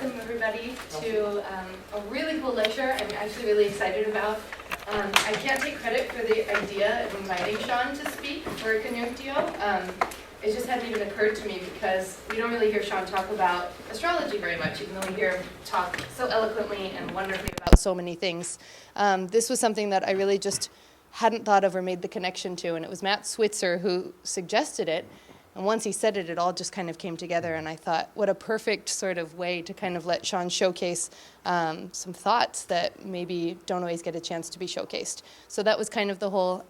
welcome everybody to a really cool lecture I'm actually really excited about. I can't take credit for the idea of inviting Sean to speak for Conjunctio. It just hadn't even occurred to me because we don't really hear Sean talk about astrology very much, even though we hear him talk so eloquently and wonderfully about so many things. This was something that I really just hadn't thought of or made the connection to, and it was Matt Switzer who suggested it. And once he said it, it all just kind of came together, and I thought, what a perfect sort of way to kind of let Sean showcase some thoughts that maybe don't always get a chance to be showcased. So that was kind of the whole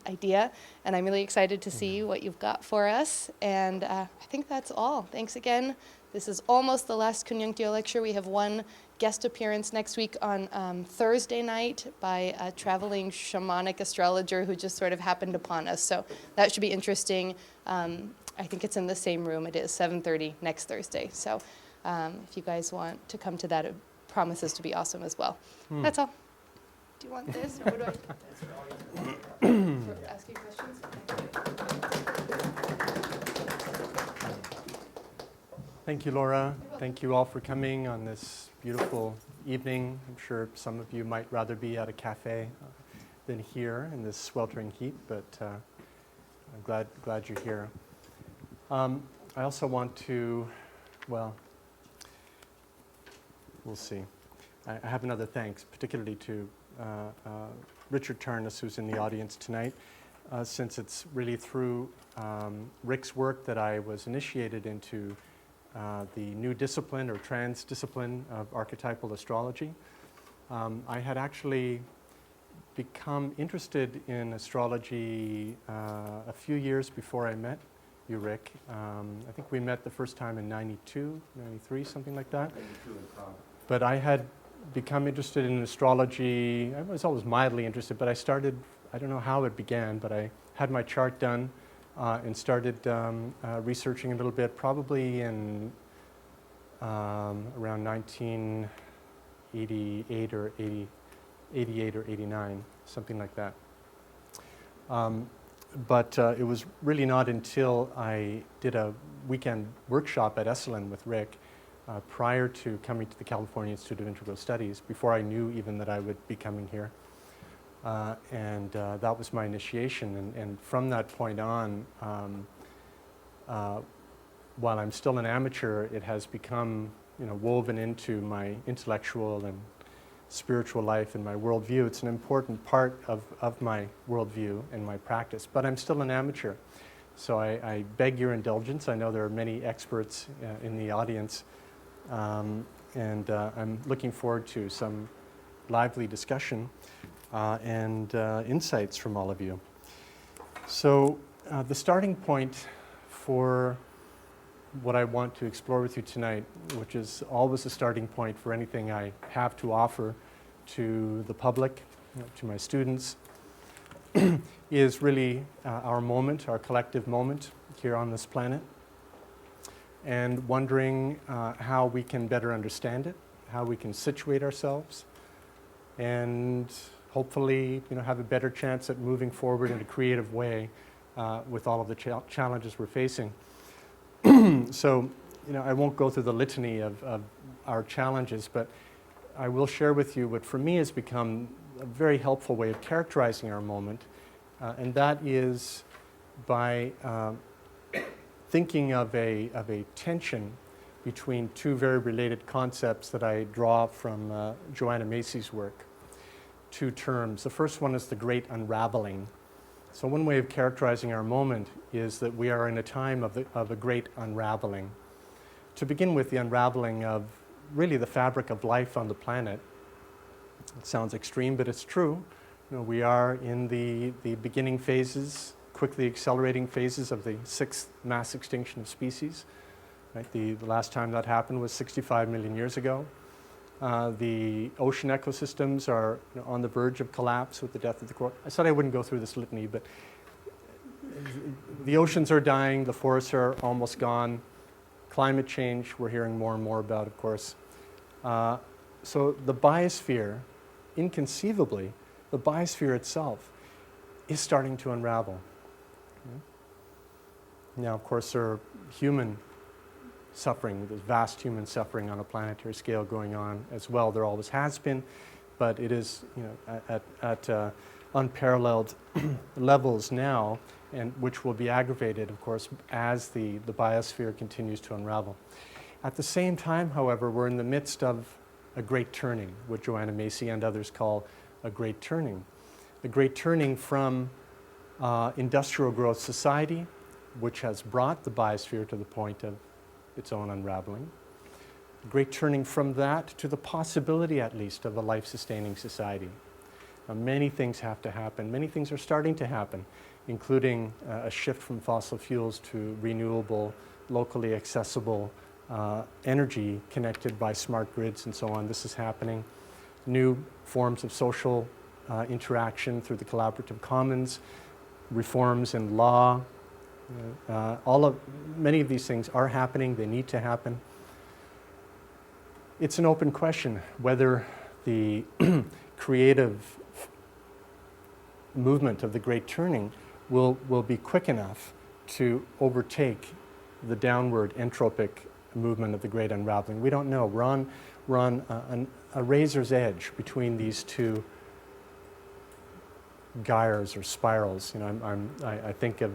idea, and I'm really excited to see what you've got for us, and I think that's all. Thanks again. This is almost the last Conjunctio lecture. We have one guest appearance next week on Thursday night by a traveling shamanic astrologer who just sort of happened upon us, so that should be interesting. I think it's in the same room. It is 7:30 next Thursday. So if you guys want to come to that, it promises to be awesome as well. That's all. Do you want this? Or what do I for asking questions? Thank you, Laura. Thank you all for coming on this beautiful evening. I'm sure some of you might rather be at a cafe than here in this sweltering heat, but I'm glad you're here. I also want to, well, we'll see. I have another thanks, particularly to Richard Tarnas, who's in the audience tonight, since it's really through Rick's work that I was initiated into the new discipline or trans-discipline of archetypal astrology. I had actually become interested in astrology a few years before I met you, Rick. I think we met the first time in 92, 93, something like that. But I had become interested in astrology. I was always mildly interested, but I started, I don't know how it began, but I had my chart done and started researching a little bit, probably in around 1988 or 88 or 89, something like that. But it was really not until I did a weekend workshop at Esalen with Rick prior to coming to the California Institute of Integral Studies, before I knew even that I would be coming here. And that was my initiation. And from that point on, while I'm still an amateur, it has become, woven into my intellectual and spiritual life and my worldview. It's an important part of my worldview and my practice, but I'm still an amateur. So I beg your indulgence. I know there are many experts in the audience, and I'm looking forward to some lively discussion and insights from all of you. So the starting point for what I want to explore with you tonight, which is always a starting point for anything I have to offer to the public, to my students, is really our moment, our collective moment here on this planet, and wondering how we can better understand it, how we can situate ourselves, and hopefully have a better chance at moving forward in a creative way with all of the challenges we're facing. So, I won't go through the litany of our challenges, but I will share with you what for me has become a very helpful way of characterizing our moment, and that is by thinking of a tension between two very related concepts that I draw from Joanna Macy's work. Two terms. The first one is the great unraveling. So one way of characterizing our moment is that we are in a time of a great unraveling. To begin with, the unraveling of really the fabric of life on the planet. It sounds extreme, but it's true. We are in the beginning phases, quickly accelerating phases of the sixth mass extinction of species. Right? The last time that happened was 65 million years ago. The ocean ecosystems are on the verge of collapse with the death of the coral. I said I wouldn't go through this litany, but the oceans are dying, the forests are almost gone. Climate change, we're hearing more and more about, of course. So the biosphere, inconceivably, the biosphere itself is starting to unravel. Now, of course, there are human suffering. There's vast human suffering on a planetary scale going on as well. There always has been, but it is, at unparalleled levels now, and which will be aggravated, of course, as the biosphere continues to unravel. At the same time, however, we're in the midst of a great turning, what Joanna Macy and others call a great turning. A great turning from industrial growth society, which has brought the biosphere to the point of its own unraveling. A great turning from that to the possibility, at least, of a life-sustaining society. Many things have to happen. Many things are starting to happen, including a shift from fossil fuels to renewable, locally accessible energy connected by smart grids and so on. This is happening. New forms of social interaction through the collaborative commons, reforms in law. Many of these things are happening. They need to happen. It's an open question whether the creative movement of the Great Turning will be quick enough to overtake the downward entropic movement of the Great Unraveling. We don't know. We're on a razor's edge between these two gyres or spirals. I think of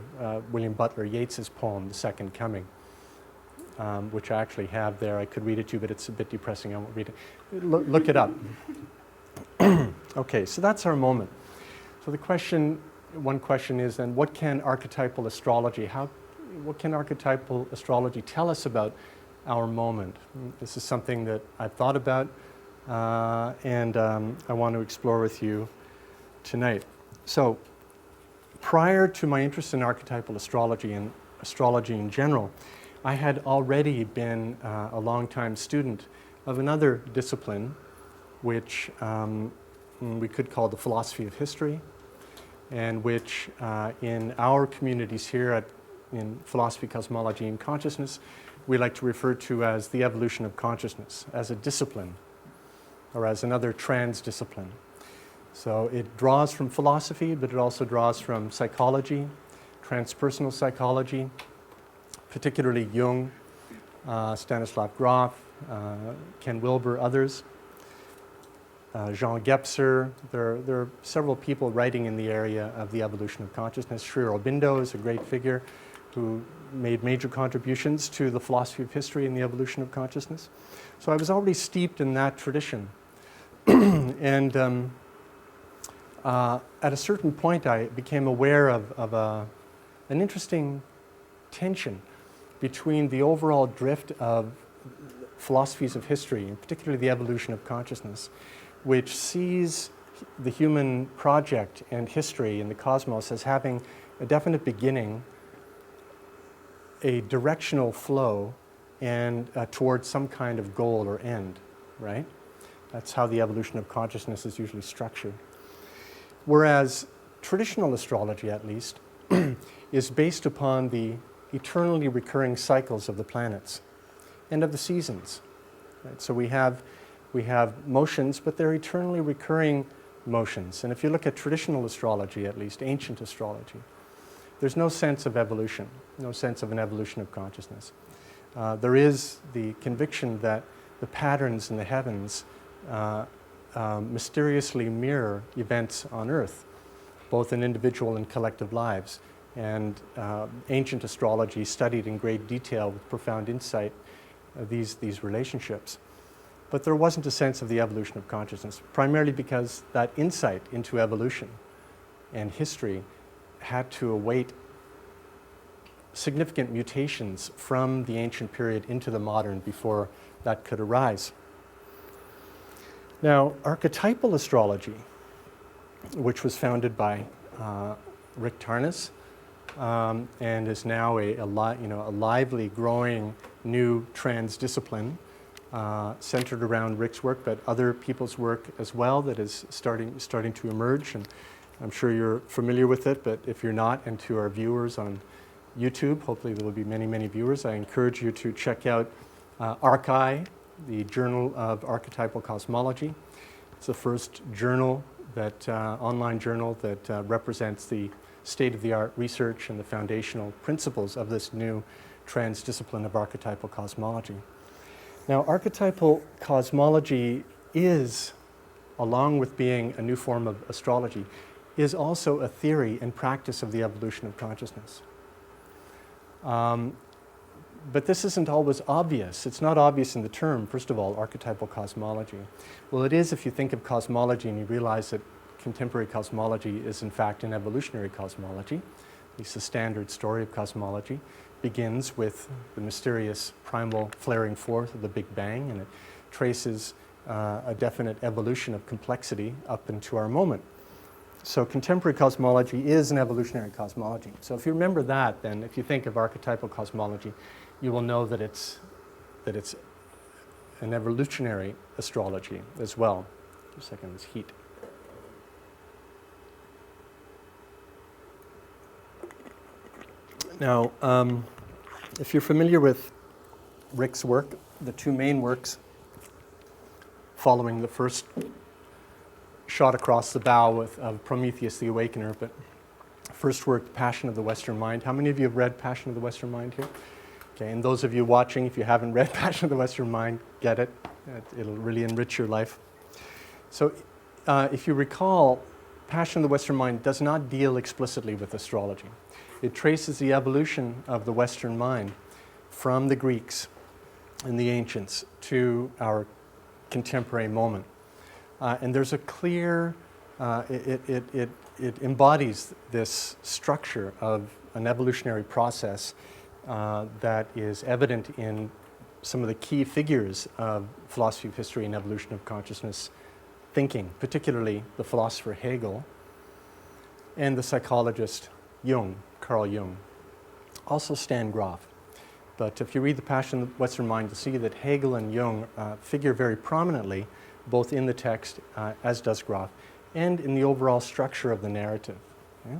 William Butler Yeats's poem, The Second Coming, which I actually have there. I could read it to you, but it's a bit depressing. I won't read it. Look it up. Okay, so that's our moment. So one question is then, what can archetypal astrology, what can archetypal astrology tell us about our moment? This is something that I've thought about, and I want to explore with you tonight. So, prior to my interest in archetypal astrology and astrology in general, I had already been a long-time student of another discipline, which we could call the philosophy of history, and which in our communities here in philosophy, cosmology, and consciousness, we like to refer to as the evolution of consciousness, as a discipline, or as another trans-discipline. So it draws from philosophy, but it also draws from psychology, transpersonal psychology, particularly Jung, Stanislav Grof, Ken Wilber, others, Jean Gebser. There are several people writing in the area of the evolution of consciousness. Sri Aurobindo is a great figure who made major contributions to the philosophy of history and the evolution of consciousness. So I was already steeped in that tradition. And at a certain point, I became aware of an interesting tension between the overall drift of philosophies of history, and particularly the evolution of consciousness, which sees the human project and history in the cosmos as having a definite beginning, a directional flow, and towards some kind of goal or end, right? That's how the evolution of consciousness is usually structured. Whereas traditional astrology, at least, is based upon the eternally recurring cycles of the planets and of the seasons. Right? So we have motions, but they're eternally recurring motions. And if you look at traditional astrology, at least ancient astrology, there's no sense of evolution, no sense of an evolution of consciousness. There is the conviction that the patterns in the heavens mysteriously mirror events on Earth, both in individual and collective lives. And ancient astrology studied in great detail with profound insight these relationships. But there wasn't a sense of the evolution of consciousness, primarily because that insight into evolution and history had to await significant mutations from the ancient period into the modern before that could arise. Now, archetypal astrology, which was founded by Richard Tarnas, and is now a lively, growing new trans-discipline centered around Rick's work, but other people's work as well that is starting to emerge. And I'm sure you're familiar with it, but if you're not, and to our viewers on YouTube, hopefully there will be many, many viewers, I encourage you to check out Archi, the Journal of Archetypal Cosmology. It's the first journal online journal that represents the state-of-the-art research and the foundational principles of this new transdiscipline of archetypal cosmology. Now, archetypal cosmology is, along with being a new form of astrology, is also a theory and practice of the evolution of consciousness. But this isn't always obvious. It's not obvious in the term, first of all, archetypal cosmology. Well, it is if you think of cosmology and you realize that contemporary cosmology is in fact an evolutionary cosmology. At least the standard story of cosmology begins with the mysterious primal flaring forth of the Big Bang, and it traces a definite evolution of complexity up into our moment. So contemporary cosmology is an evolutionary cosmology. So if you remember that, then if you think of archetypal cosmology, you will know that it's an evolutionary astrology as well. Just a second, this heat. Now, if you're familiar with Rick's work, the two main works following the first shot across the bow of Prometheus the Awakener, but first work, Passion of the Western Mind. How many of you have read Passion of the Western Mind here? Okay, and those of you watching, if you haven't read Passion of the Western Mind, get it. It'll really enrich your life. So if you recall, Passion of the Western Mind does not deal explicitly with astrology. It traces the evolution of the Western mind from the Greeks and the ancients to our contemporary moment. And there's a clear, it embodies this structure of an evolutionary process that is evident in some of the key figures of philosophy of history and evolution of consciousness thinking, particularly the philosopher Hegel and the psychologist Jung, Carl Jung, also Stan Grof. But if you read The Passion of the Western Mind, you'll see that Hegel and Jung figure very prominently both in the text, as does Grof, and in the overall structure of the narrative. Okay?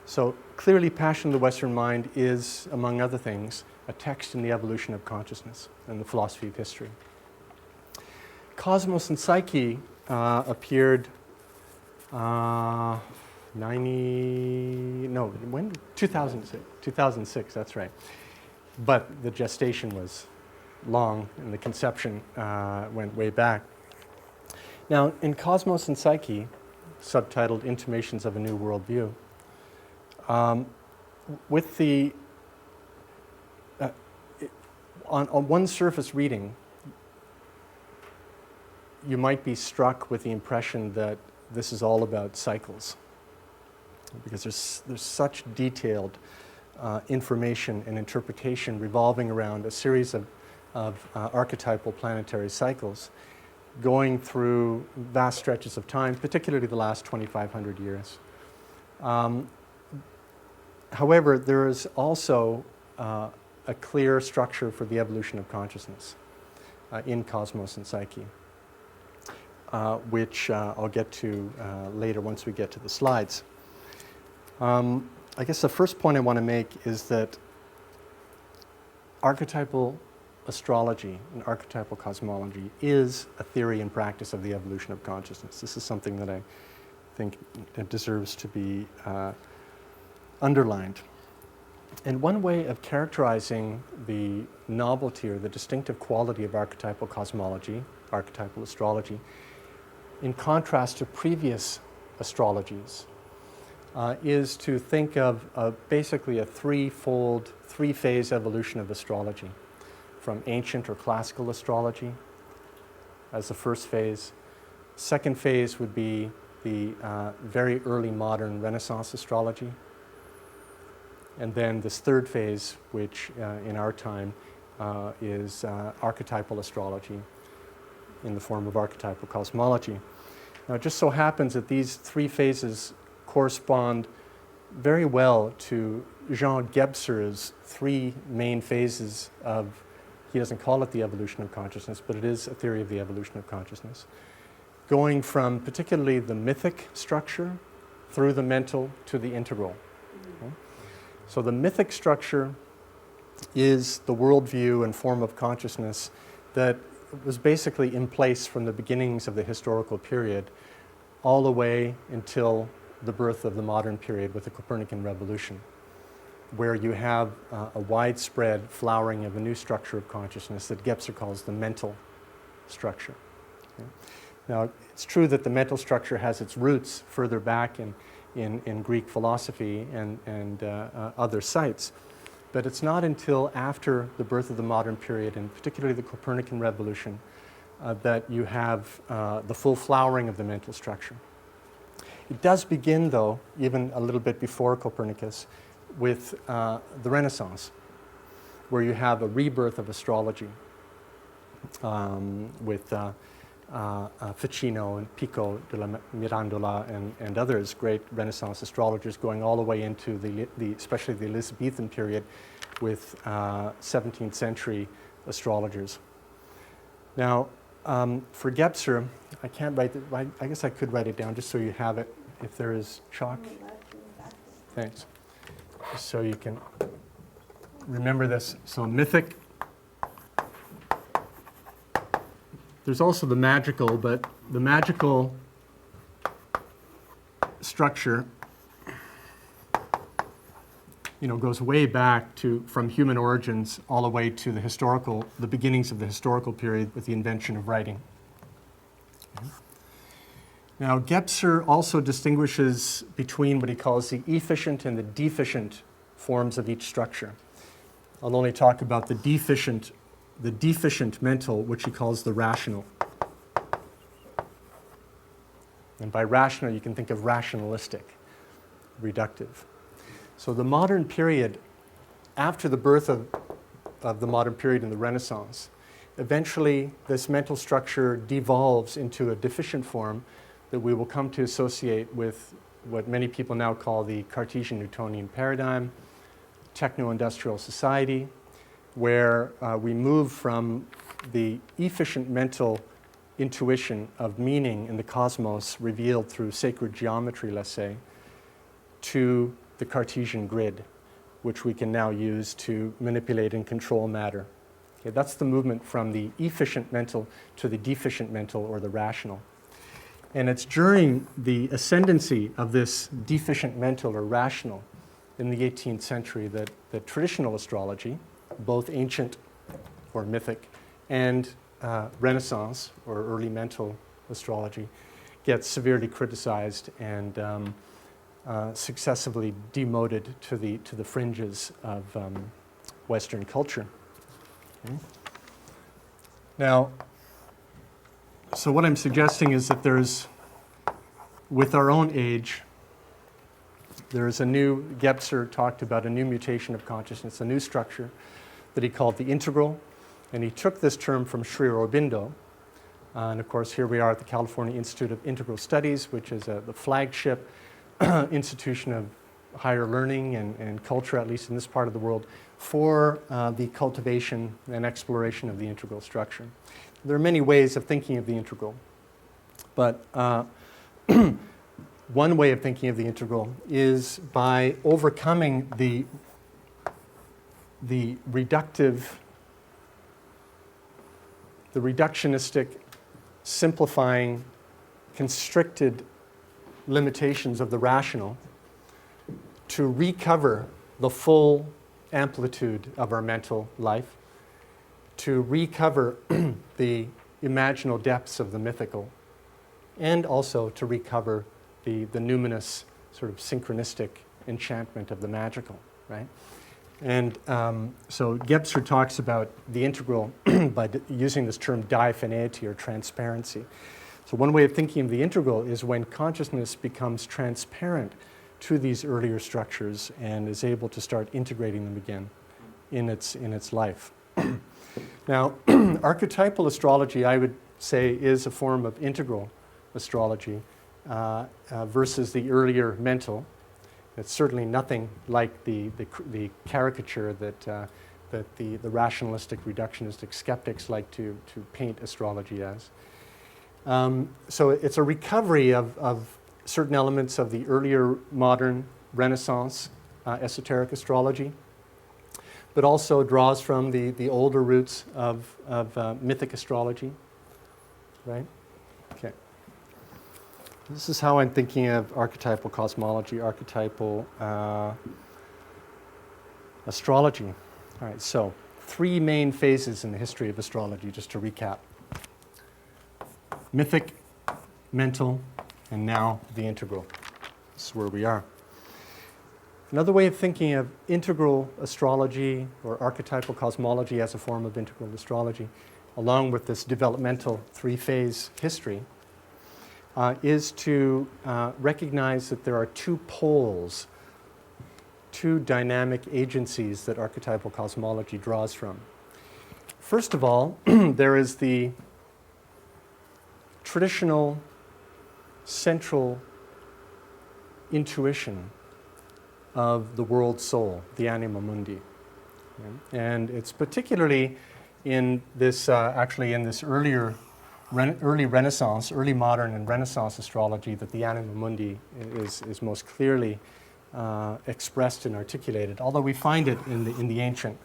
So clearly Passion of the Western Mind is, among other things, a text in the evolution of consciousness and the philosophy of history. Cosmos and Psyche appeared 2006, that's right. But the gestation was long and the conception went way back. Now, in Cosmos and Psyche, subtitled Intimations of a New Worldview, with the on one surface reading, you might be struck with the impression that this is all about cycles, because there's such detailed information and interpretation revolving around a series of archetypal planetary cycles going through vast stretches of time, particularly the last 2,500 years. However, there is also a clear structure for the evolution of consciousness in Cosmos and Psyche, which I'll get to later once we get to the slides. I guess the first point I want to make is that archetypal astrology and archetypal cosmology is a theory and practice of the evolution of consciousness. This is something that I think deserves to be underlined. And one way of characterizing the novelty or the distinctive quality of archetypal cosmology, archetypal astrology, in contrast to previous astrologies, is to think of basically a three-phase evolution of astrology, from ancient or classical astrology as the first phase. Second phase would be the very early modern Renaissance astrology. And then this third phase, which in our time is archetypal astrology in the form of archetypal cosmology. Now, it just so happens that these three phases correspond very well to Jean Gebser's three main phases of, he doesn't call it the evolution of consciousness, but it is a theory of the evolution of consciousness, going from particularly the mythic structure through the mental to the integral. Okay? So the mythic structure is the worldview and form of consciousness that was basically in place from the beginnings of the historical period all the way until the birth of the modern period with the Copernican revolution. where you have a widespread flowering of a new structure of consciousness that Gebser calls the mental structure. Okay? Now, it's true that the mental structure has its roots further back in Greek philosophy and other sites, but it's not until after the birth of the modern period, and particularly the Copernican revolution, that you have the full flowering of the mental structure. It does begin, though, even a little bit before Copernicus, with the Renaissance, where you have a rebirth of astrology with Ficino and Pico della Mirandola and others, great Renaissance astrologers, going all the way into especially the Elizabethan period with 17th century astrologers. Now, for Gebser, I can't write it. I guess I could write it down just so you have it if there is chalk. Thanks. Just so you can remember this. So mythic. There's also the magical, but the magical structure, goes way back from human origins all the way to the beginnings of the historical period with the invention of writing. Okay. Now, Gebser also distinguishes between what he calls the efficient and the deficient forms of each structure. I'll only talk about the deficient mental, which he calls the rational. And by rational, you can think of rationalistic, reductive. So the modern period, after the birth of the modern period in the Renaissance, eventually this mental structure devolves into a deficient form that we will come to associate with what many people now call the Cartesian-Newtonian paradigm, techno-industrial society, where we move from the efficient mental intuition of meaning in the cosmos revealed through sacred geometry, let's say, to the Cartesian grid, which we can now use to manipulate and control matter. Okay, that's the movement from the efficient mental to the deficient mental, or the rational. And it's during the ascendancy of this deficient mental or rational in the 18th century that traditional astrology, both ancient or mythic and Renaissance or early mental astrology, gets severely criticized and successively demoted to the fringes of Western culture. Okay. Now, so what I'm suggesting is that with our own age, there's Gebser talked about a new mutation of consciousness, a new structure that he called the integral, and he took this term from Sri Aurobindo. And of course, here we are at the California Institute of Integral Studies, which is the flagship institution of higher learning and culture, at least in this part of the world, for the cultivation and exploration of the integral structure. There are many ways of thinking of the integral, but one way of thinking of the integral is by overcoming the reductionistic, simplifying, constricted limitations of the rational to recover the full amplitude of our mental life, to recover the imaginal depths of the mythical, and also to recover the numinous sort of synchronistic enchantment of the magical, right? And so Gebser talks about the integral by using this term diaphaneity or transparency. So one way of thinking of the integral is when consciousness becomes transparent to these earlier structures and is able to start integrating them again in its life. Now, archetypal astrology, I would say, is a form of integral astrology versus the earlier mental. It's certainly nothing like the caricature that the rationalistic, reductionistic skeptics like to paint astrology as. So it's a recovery of certain elements of the earlier modern Renaissance esoteric astrology, but also draws from the older roots of mythic astrology, right? Okay. This is how I'm thinking of archetypal cosmology, archetypal Astrology. All right, so 3 main phases in the history of astrology, just to recap. Mythic, mental, and now the integral. This is where we are. Another way of thinking of integral astrology or archetypal cosmology as a form of integral astrology, along with this developmental 3-phase history, is to recognize that there are 2 poles, 2 dynamic agencies that archetypal cosmology draws from. First of all, there is the traditional central intuition of the world soul, the Anima Mundi. And it's particularly in this, actually in this early Renaissance, early modern and Renaissance astrology that the Anima Mundi is most clearly expressed and articulated, although we find it in the ancient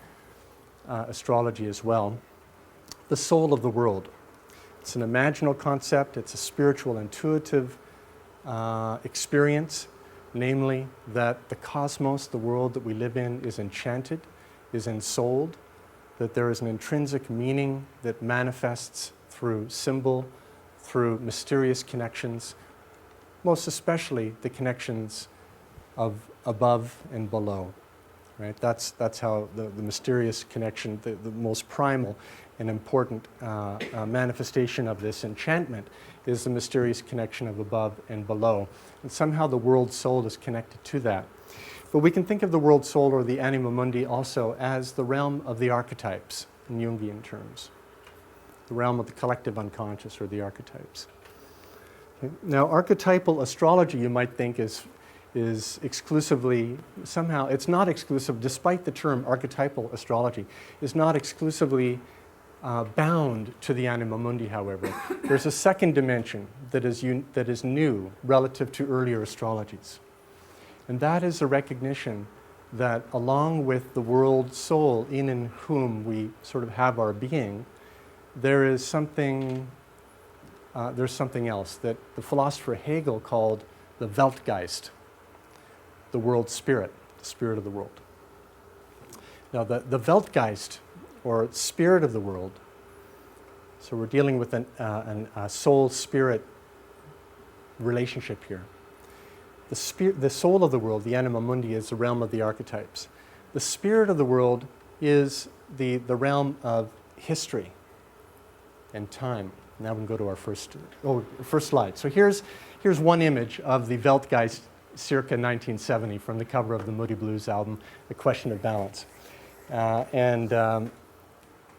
astrology as well. The soul of the world. It's an imaginal concept, it's a spiritual, intuitive experience, namely that the cosmos, the world that we live in, is enchanted, is ensouled, that there is an intrinsic meaning that manifests through symbol, through mysterious connections, most especially the connections of above and below. Right? That's how the mysterious connection, the most primal and important manifestation of this enchantment is the mysterious connection of above and below. And somehow the world soul is connected to that. But we can think of the world soul or the Anima Mundi also as the realm of the archetypes in Jungian terms, the realm of the collective unconscious or the archetypes. Okay. Now, archetypal astrology, you might think, is exclusively, somehow, it's not exclusive, despite the term archetypal astrology, is not exclusively bound to the Anima Mundi, however. There's a second dimension that is new relative to earlier astrologies. And that is a recognition that along with the world soul in whom we sort of have our being, there is something, there's something else that the philosopher Hegel called the Weltgeist, the world spirit, the spirit of the world. Now the Weltgeist, or spirit of the world, so we're dealing with a soul-spirit relationship here. The soul of the world, the Anima Mundi, is the realm of the archetypes. The spirit of the world is the realm of history and time. Now we can go to our first slide. So here's one image of the Weltgeist circa 1970 from the cover of the Moody Blues album, A Question of Balance.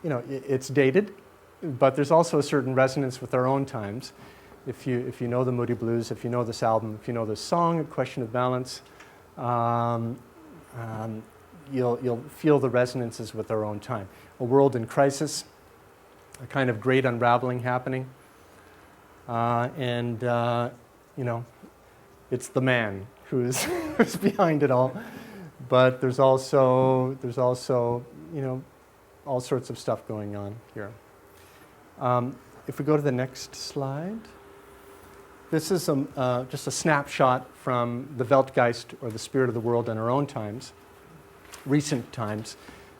It's dated, but there's also a certain resonance with our own times. If you know the Moody Blues, if you know this album, if you know this song, A Question of Balance, you'll feel the resonances with our own time. A world in crisis, a kind of great unraveling happening, it's the man who's behind it all. But there's also all sorts of stuff going on here. If we go to the next slide, this is just a snapshot from the Weltgeist, or the spirit of the world, in our own times, recent times,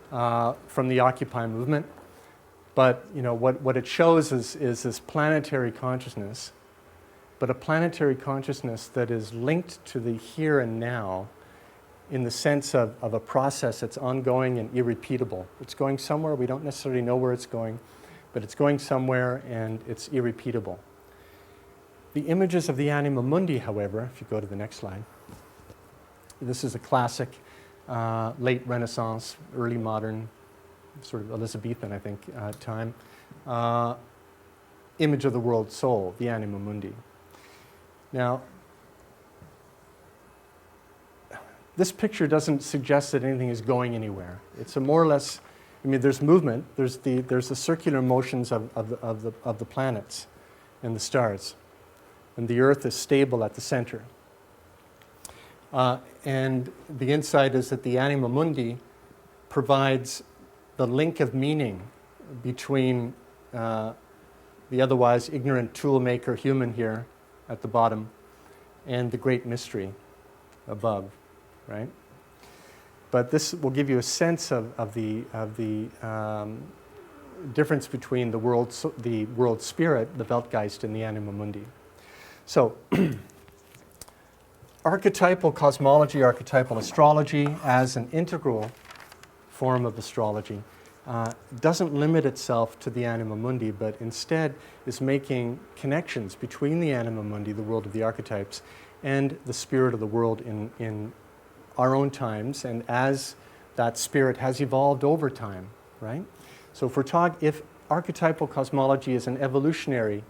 from the Occupy movement. But what it shows is this planetary consciousness, but a planetary consciousness that is linked to the here and now, in the sense of a process that's ongoing and irrepeatable. It's going somewhere, we don't necessarily know where it's going, but it's going somewhere and it's irrepeatable. The images of the Anima Mundi, however, if you go to the next slide, this is a classic late Renaissance, early modern, sort of Elizabethan, I think, time, image of the world soul, the Anima Mundi. Now, this picture doesn't suggest that anything is going anywhere. It's a more or less, there's movement. There's the circular motions of the planets and the stars, and the Earth is stable at the center. And the insight is that the Anima Mundi provides the link of meaning between the otherwise ignorant toolmaker human here at the bottom and the great mystery above. Right? But this will give you a sense of the difference between the world spirit, the Weltgeist, and the Anima Mundi. So, archetypal cosmology, archetypal astrology as an integral form of astrology doesn't limit itself to the Anima Mundi, but instead is making connections between the Anima Mundi, the world of the archetypes, and the spirit of the world in our own times, and as that spirit has evolved over time, right? So if archetypal cosmology is an evolutionary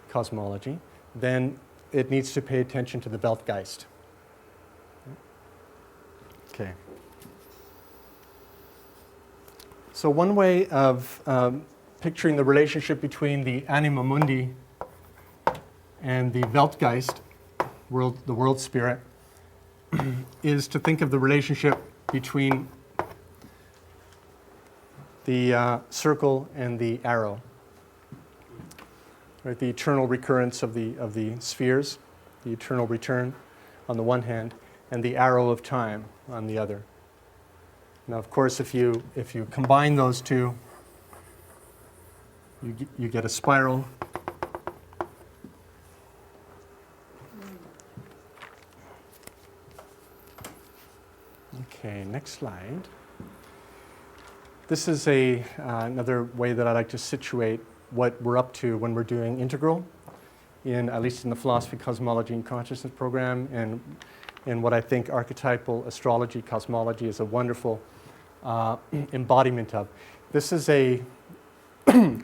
cosmology, then it needs to pay attention to the Weltgeist. Okay. So one way of picturing the relationship between the Anima Mundi and the Weltgeist, the world spirit, is to think of the relationship between the circle and the arrow. Right, the eternal recurrence of the spheres, the eternal return on the one hand, and the arrow of time on the other. Now, of course, if you combine those two, you get a spiral. Okay, next slide. This is another way that I like to situate what we're up to when we're doing integral, at least in the philosophy, cosmology, and consciousness program, and what I think archetypal astrology, cosmology is a wonderful embodiment of. This is a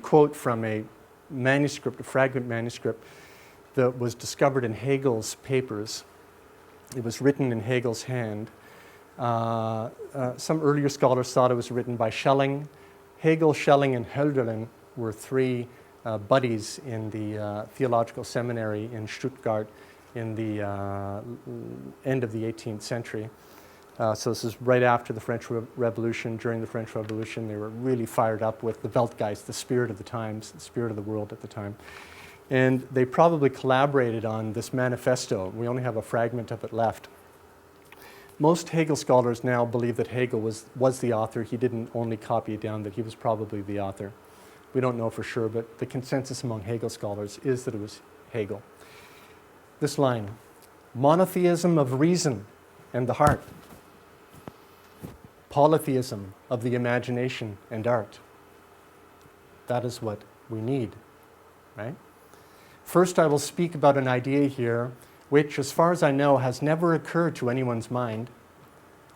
quote from a manuscript, a fragment manuscript that was discovered in Hegel's papers. It was written in Hegel's hand. Some earlier scholars thought it was written by Schelling. Hegel, Schelling, and Hölderlin were three buddies in the theological seminary in Stuttgart in the end of the 18th century. So this is right after the French Revolution. During the French Revolution, they were really fired up with the Weltgeist, the spirit of the times, the spirit of the world at the time. And they probably collaborated on this manifesto. We only have a fragment of it left. Most Hegel scholars now believe that Hegel was the author. He didn't only copy it down, that he was probably the author. We don't know for sure, but the consensus among Hegel scholars is that it was Hegel. This line, monotheism of reason and the heart, polytheism of the imagination and art. That is what we need, right? First, I will speak about an idea here which, as far as I know, has never occurred to anyone's mind.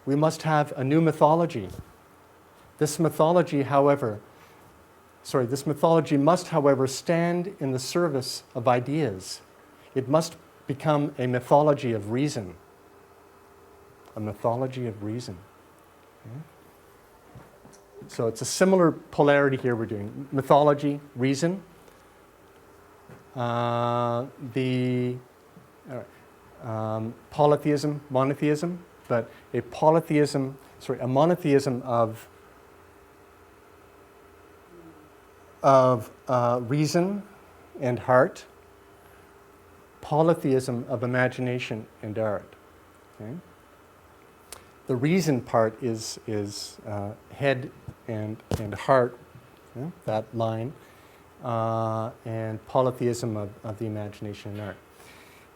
We must have a new mythology. This mythology, must, however, stand in the service of ideas. It must become a mythology of reason. A mythology of reason. Okay? So it's a similar polarity here we're doing. Mythology, reason. Polytheism, monotheism, but a monotheism of reason and heart, polytheism of imagination and art. Okay? The reason part is head and heart, that line, and polytheism of the imagination and art.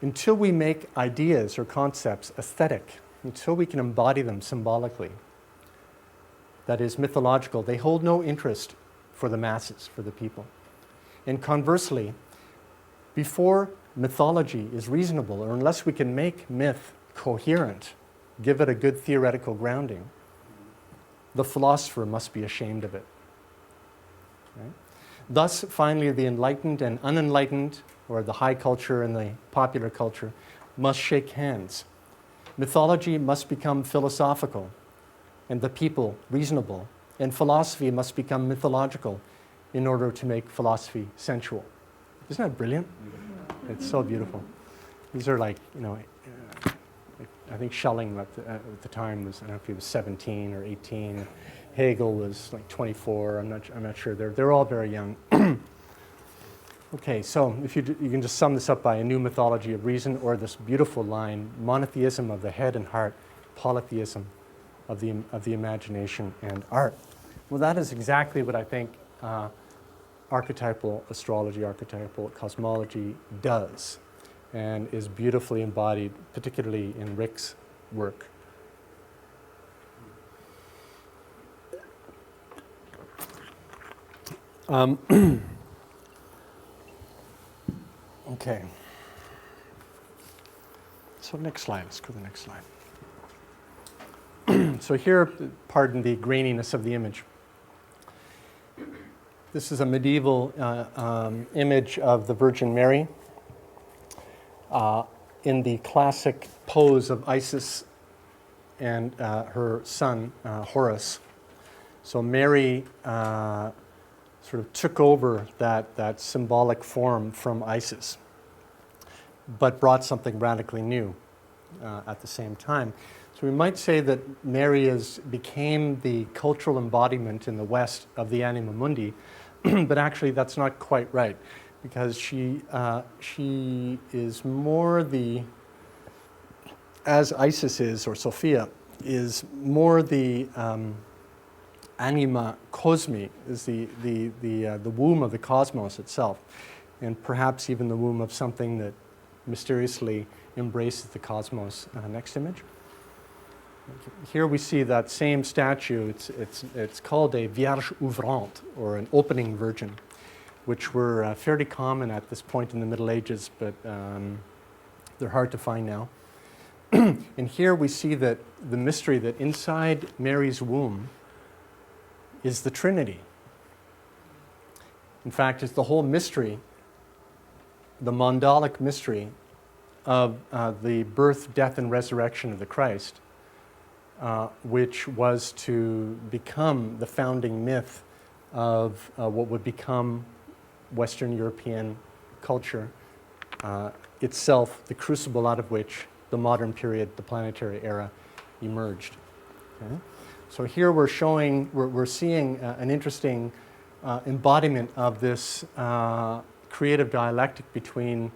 Until we make ideas or concepts aesthetic, until we can embody them symbolically, that is mythological, they hold no interest for the masses, for the people. And conversely, before mythology is reasonable, or unless we can make myth coherent, give it a good theoretical grounding, the philosopher must be ashamed of it. Right? Thus, finally, the enlightened and unenlightened, or the high culture and the popular culture, must shake hands. Mythology must become philosophical, and the people reasonable, and philosophy must become mythological in order to make philosophy sensual. Isn't that brilliant? It's so beautiful. These are I think Schelling at the time was, I don't know if he was 17 or 18. Hegel was like 24. I'm not sure. They're all very young. Okay, so if you can just sum this up by a new mythology of reason, or this beautiful line, monotheism of the head and heart, polytheism of the imagination and art. Well, that is exactly what I think archetypal astrology, archetypal cosmology does, and is beautifully embodied, particularly in Rick's work. Okay. So next slide. Let's go to the next slide. So here, pardon the graininess of the image. This is a medieval image of the Virgin Mary in the classic pose of Isis and her son, Horus. So Mary sort of took over that symbolic form from Isis, but brought something radically new at the same time. So we might say that Mary became the cultural embodiment in the West of the Anima Mundi, but actually that's not quite right, because she is more as Isis is, or Sophia, is more the Anima Cosmi, is the womb of the cosmos itself, and perhaps even the womb of something that mysteriously embraces the cosmos. Next image. Here we see that same statue. It's called a Vierge ouvrante, or an opening virgin, which were fairly common at this point in the Middle Ages, but they're hard to find now. And here we see that the mystery that inside Mary's womb is the Trinity. In fact, it's the whole mystery, the mandalic mystery of the birth, death, and resurrection of the Christ, which was to become the founding myth of what would become Western European culture, itself the crucible out of which the modern period, the planetary era, emerged. Okay? So here we're seeing an interesting embodiment of this creative dialectic between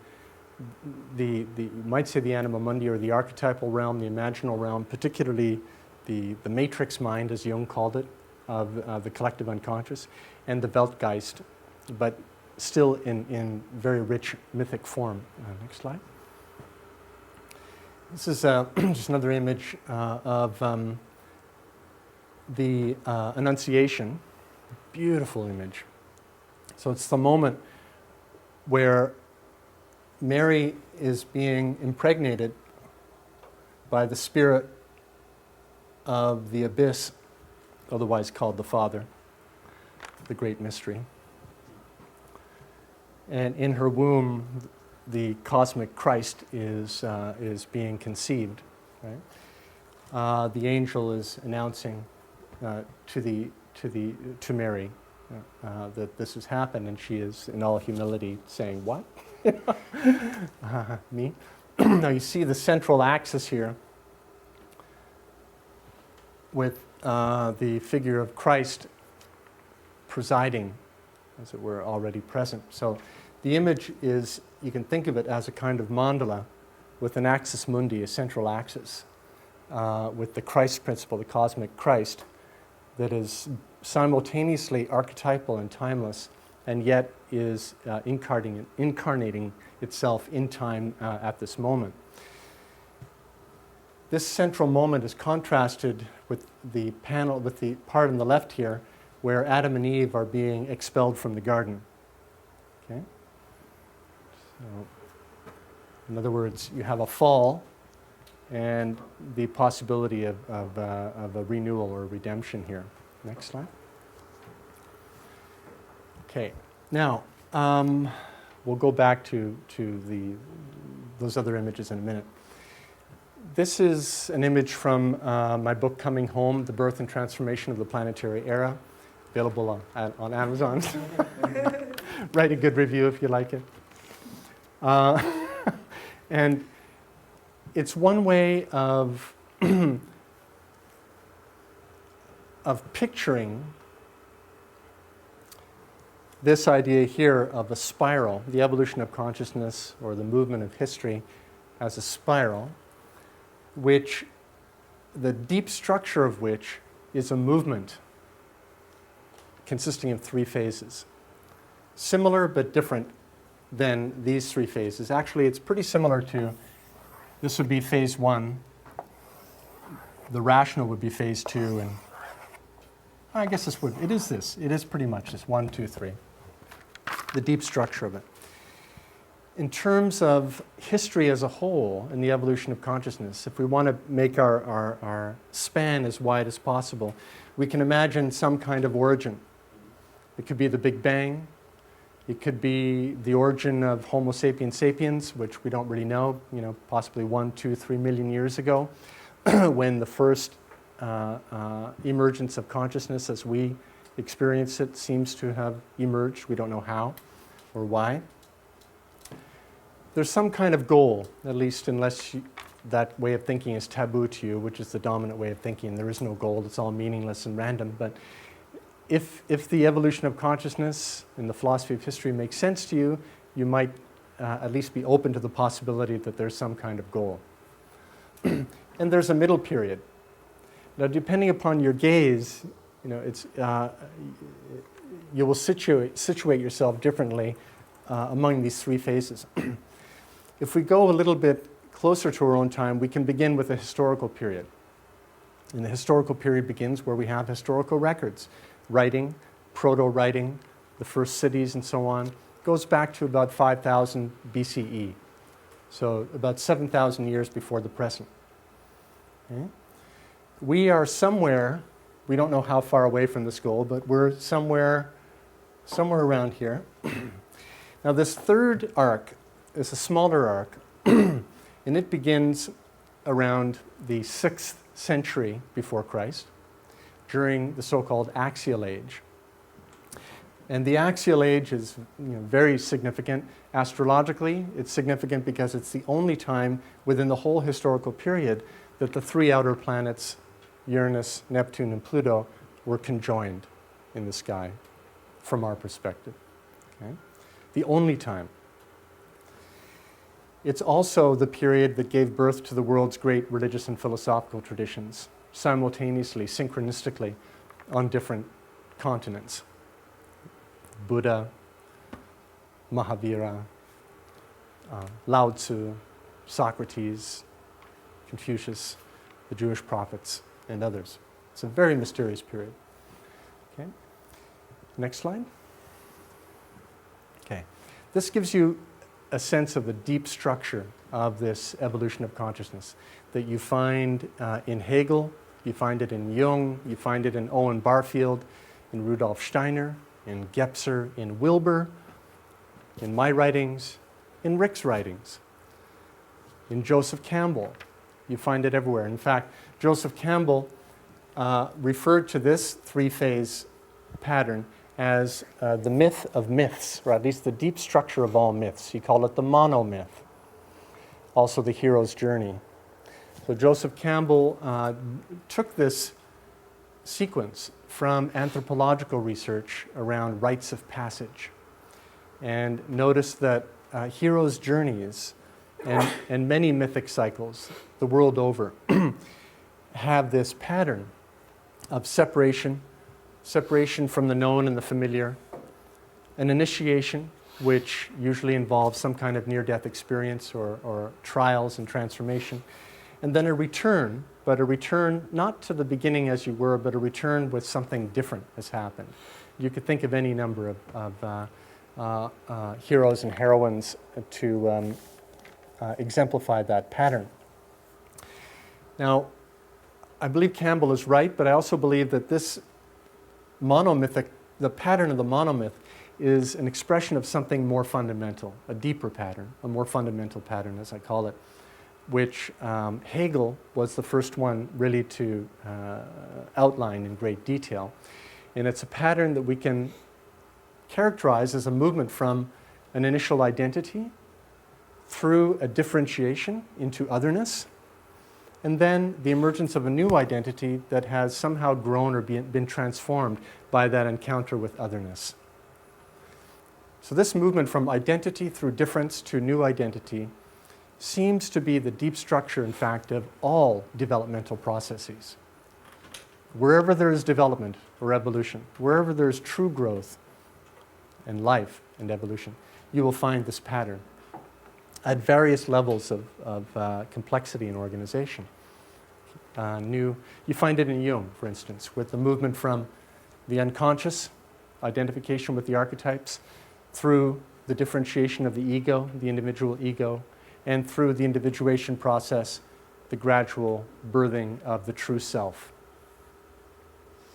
you might say the Anima Mundi, or the archetypal realm, the imaginal realm, particularly the matrix mind, as Jung called it, of the collective unconscious, and the Weltgeist, but still in very rich mythic form. Next slide. This is just another image of the Annunciation. Beautiful image. So it's the moment where Mary is being impregnated by the spirit of the abyss, otherwise called the Father, the great mystery. And in her womb, the cosmic Christ is being conceived. Right? The angel is announcing to Mary that this has happened, and she is in all humility saying, "What? Me?" Now you see the central axis here with the figure of Christ presiding, as it were, already present. So the image is, you can think of it as a kind of mandala with an axis mundi, a central axis, with the Christ principle, the cosmic Christ, that is simultaneously archetypal and timeless, and yet is incarnating itself in time at this moment. This central moment is contrasted with the part on the left here, where Adam and Eve are being expelled from the garden. Okay? So, in other words, you have a fall and the possibility of a renewal or redemption here. Next slide. Okay, now we'll go back to those other images in a minute. This is an image from my book, Coming Home, The Birth and Transformation of the Planetary Era, available on Amazon. Write a good review if you like it. And it's one way of picturing this idea here of a spiral, the evolution of consciousness or the movement of history as a spiral, which the deep structure of which is a movement consisting of 3 phases. Similar but different than these 3 phases. Actually, it's pretty similar to, this would be phase 1, the rational would be phase 2, and I guess it is pretty much this, 1, 2, 3. The deep structure of it. In terms of history as a whole and the evolution of consciousness, if we want to make our span as wide as possible, we can imagine some kind of origin. It could be the Big Bang. It could be the origin of Homo sapiens sapiens, which we don't really know, possibly 1, 2, 3 million years ago, when the first emergence of consciousness as we experience it seems to have emerged. We don't know how or why. There's some kind of goal, at least unless that way of thinking is taboo to you, which is the dominant way of thinking. There is no goal. It's all meaningless and random. But if the evolution of consciousness and the philosophy of history makes sense to you, you might at least be open to the possibility that there's some kind of goal. And there's a middle period. Now, depending upon your gaze, you will situate yourself differently among these 3 phases. If we go a little bit closer to our own time, we can begin with a historical period. And the historical period begins where we have historical records, writing, proto-writing, the first cities and so on. It goes back to about 5,000 BCE, so about 7,000 years before the present. Okay? We are somewhere, we don't know how far away from this goal, but we're somewhere around here. Now this third arc is a smaller arc, and it begins around the 6th century before Christ, during the so-called Axial Age. And the Axial Age is very significant. Astrologically, it's significant because it's the only time within the whole historical period that the 3 outer planets, Uranus, Neptune, and Pluto, were conjoined in the sky from our perspective. Okay? The only time. It's also the period that gave birth to the world's great religious and philosophical traditions, simultaneously, synchronistically, on different continents. Buddha, Mahavira, Lao Tzu, Socrates, Confucius, the Jewish prophets, and others. It's a very mysterious period. Okay. Next slide. Okay. This gives you a sense of the deep structure of this evolution of consciousness that you find in Hegel, you find it in Jung, you find it in Owen Barfield, in Rudolf Steiner, in Gebser, in Wilbur, in my writings, in Rick's writings, in Joseph Campbell. You find it everywhere. In fact, Joseph Campbell referred to this 3-phase pattern as the myth of myths, or at least the deep structure of all myths. He called it the monomyth, also the hero's journey. So Joseph Campbell took this sequence from anthropological research around rites of passage and noticed that heroes' journeys and many mythic cycles the world over have this pattern of separation from the known and the familiar, an initiation, which usually involves some kind of near-death experience or trials and transformation, and then a return, but a return not to the beginning as you were, but a return with something different has happened. You could think of any number of heroes and heroines to exemplify that pattern. Now, I believe Campbell is right, but I also believe that this monomythic, the pattern of the monomyth, is an expression of something more fundamental, a deeper pattern, a more fundamental pattern, as I call it, which Hegel was the first one really to outline in great detail. And it's a pattern that we can characterize as a movement from an initial identity through a differentiation into otherness, and then the emergence of a new identity that has somehow grown or been transformed by that encounter with otherness. So this movement from identity through difference to new identity seems to be the deep structure, in fact, of all developmental processes. Wherever there is development or evolution, wherever there is true growth and life and evolution, you will find this pattern at various levels of complexity and organization. You find it in Jung, for instance, with the movement from the unconscious, identification with the archetypes, through the differentiation of the ego, the individual ego, and through the individuation process, the gradual birthing of the true self.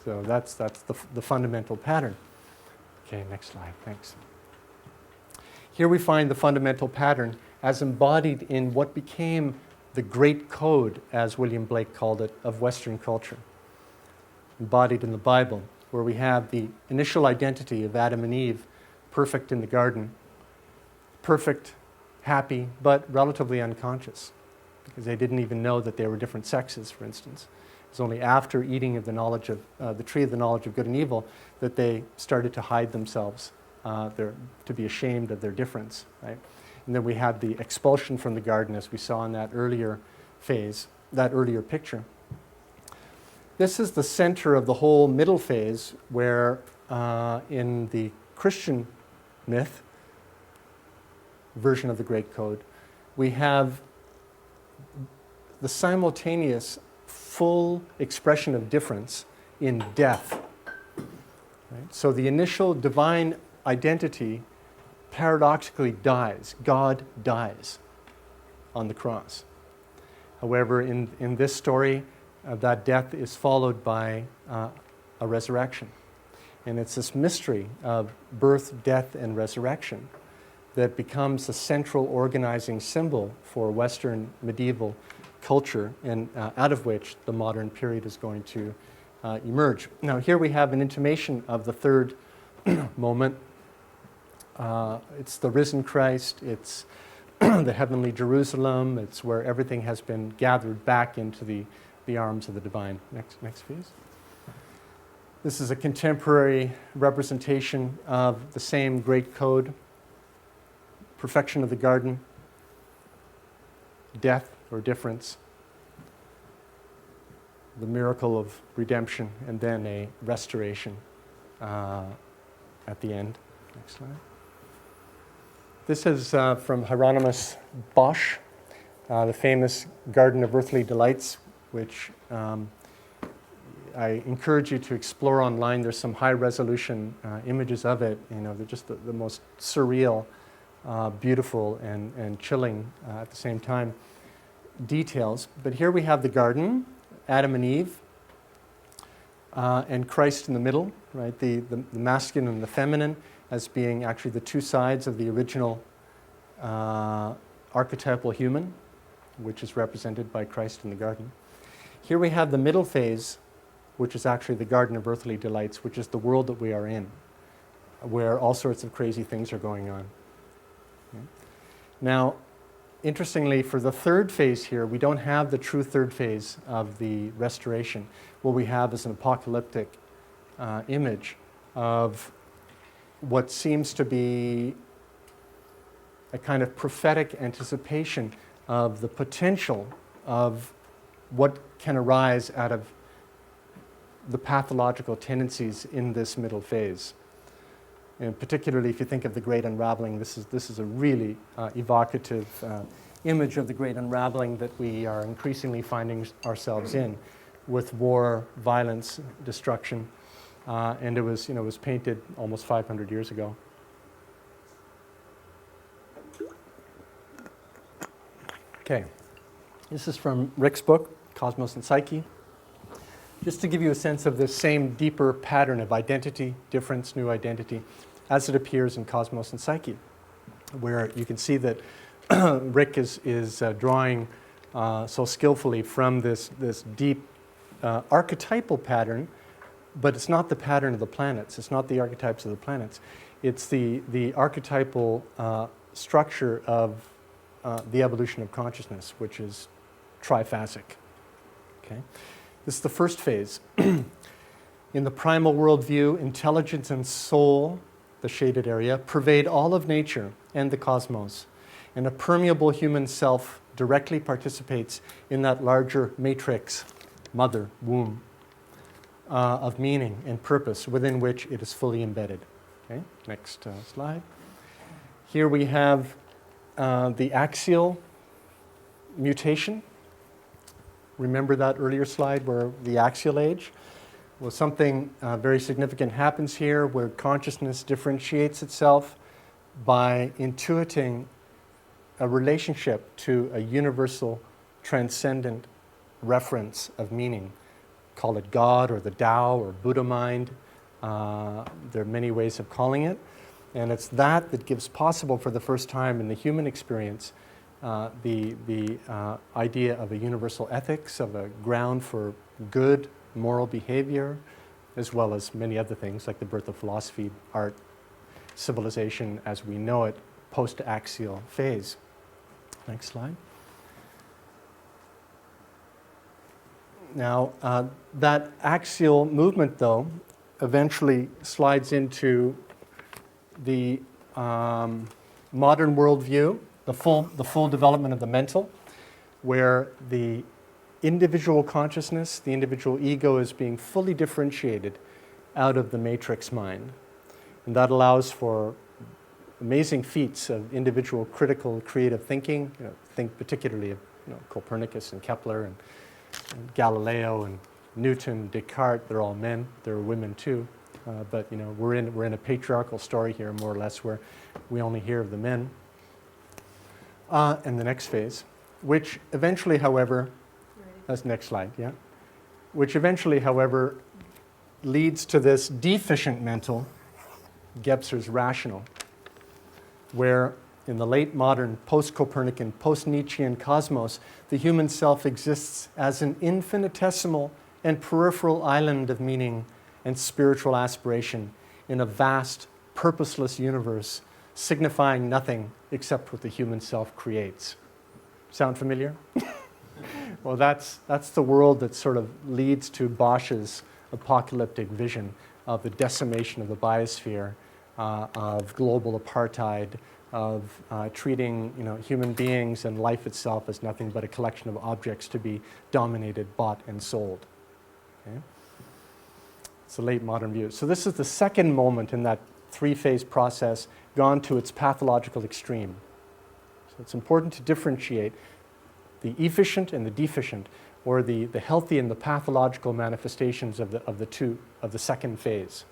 So that's the fundamental pattern. Okay, next slide, thanks. Here we find the fundamental pattern as embodied in what became the great code, as William Blake called it, of Western culture. Embodied in the Bible, where we have the initial identity of Adam and Eve, perfect in the garden, perfect, happy, but relatively unconscious, because they didn't even know that they were different sexes, for instance. It was only after eating of the knowledge of the tree of the knowledge of good and evil that they started to hide themselves, to be ashamed of their difference, right? And then we had the expulsion from the garden, as we saw in that earlier phase, that earlier picture. This is the center of the whole middle phase, where in the Christian myth version of the Great Code, we have the simultaneous full expression of difference in death. Right? So the initial divine identity paradoxically dies. God dies on the cross. However, in this story, that death is followed by a resurrection. And it's this mystery of birth, death, and resurrection that becomes the central organizing symbol for Western medieval culture, and out of which the modern period is going to emerge. Now, here we have an intimation of the third moment. It's the risen Christ, it's the heavenly Jerusalem, it's where everything has been gathered back into the arms of the divine. Next please. This is a contemporary representation of the same great code: perfection of the garden, death or difference, the miracle of redemption, and then a restoration at the end. Next slide. This is from Hieronymus Bosch, the famous Garden of Earthly Delights, which I encourage you to explore online. There's some high-resolution images of it. You know, they're just the most surreal, beautiful, and chilling at the same time details. But here we have the garden, Adam and Eve, and Christ in the middle, right? The masculine and the feminine as being actually the two sides of the original archetypal human, which is represented by Christ in the garden. Here we have the middle phase, which is actually the Garden of Earthly Delights, which is the world that we are in, where all sorts of crazy things are going on. Okay. Now, interestingly, for the third phase here, we don't have the true third phase of the restoration. What we have is an apocalyptic image of what seems to be a kind of prophetic anticipation of the potential of what can arise out of the pathological tendencies in this middle phase. And particularly if you think of the Great Unraveling, this is a really evocative image of the Great Unraveling that we are increasingly finding ourselves in, with war, violence, destruction, and it was painted almost 500 years ago. Okay, this is from Rick's book, Cosmos and Psyche. Just to give you a sense of this same deeper pattern of identity, difference, new identity, as it appears in Cosmos and Psyche, where you can see that Rick is drawing so skillfully from this deep archetypal pattern, but it's not the pattern of the planets. It's not the archetypes of the planets. It's the archetypal structure of the evolution of consciousness, which is triphasic. Okay? This is the first phase. In the primal worldview, intelligence and soul, the shaded area, pervade all of nature and the cosmos, And a permeable human self directly participates in that larger matrix, mother, womb, of meaning and purpose within which it is fully embedded. Okay, next slide. Here we have the axial mutation. Remember that earlier slide where the axial age? Well, something very significant happens here where consciousness differentiates itself by intuiting a relationship to a universal, transcendent reference of meaning. Call it God or the Tao or Buddha mind. There are many ways of calling it. And it's that gives possible for the first time in the human experience the idea of a universal ethics, of a ground for good moral behavior, as well as many other things like the birth of philosophy, art, civilization as we know it, post-axial phase. Next slide. Now, that axial movement, though, eventually slides into the modern worldview, the full development of the mental, where the individual consciousness, the individual ego is being fully differentiated out of the matrix mind. And that allows for amazing feats of individual critical creative thinking. Think particularly of Copernicus and Kepler and Galileo and Newton, Descartes. They're all men. There are women too. But we're in a patriarchal story here, more or less, where we only hear of the men. And the next phase, which eventually, however, that's the next slide, yeah. Which eventually, however, leads to this deficient mental, Gebser's rational, where in the late modern, post-Copernican, post-Nietzschean cosmos, the human self exists as an infinitesimal and peripheral island of meaning and spiritual aspiration in a vast, purposeless universe, signifying nothing except what the human self creates. Sound familiar? Well, that's the world that sort of leads to Bosch's apocalyptic vision of the decimation of the biosphere, of global apartheid, of treating human beings and life itself as nothing but a collection of objects to be dominated, bought, and sold. Okay? It's a late modern view. So this is the second moment in that three-phase process gone to its pathological extreme. So it's important to differentiate the efficient and the deficient, or the healthy and the pathological manifestations of the second phase.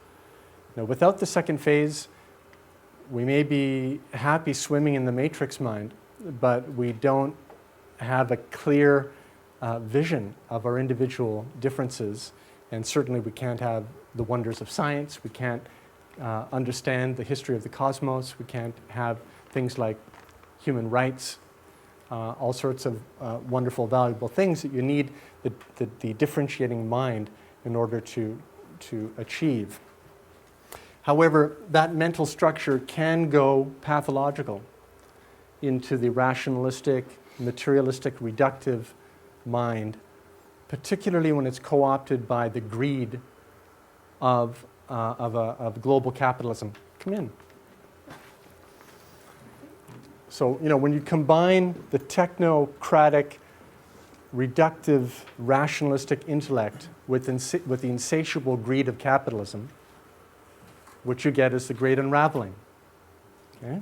Now, without the second phase, we may be happy swimming in the matrix mind, but we don't have a clear vision of our individual differences, and certainly we can't have the wonders of science, we can't understand the history of the cosmos, we can't have things like human rights, all sorts of wonderful, valuable things that you need the differentiating mind in order to achieve. However, that mental structure can go pathological into the rationalistic, materialistic, reductive mind, particularly when it's co-opted by the greed of global capitalism. Come in. So, when you combine the technocratic, reductive, rationalistic intellect with the insatiable greed of capitalism, what you get is the great unraveling. Okay?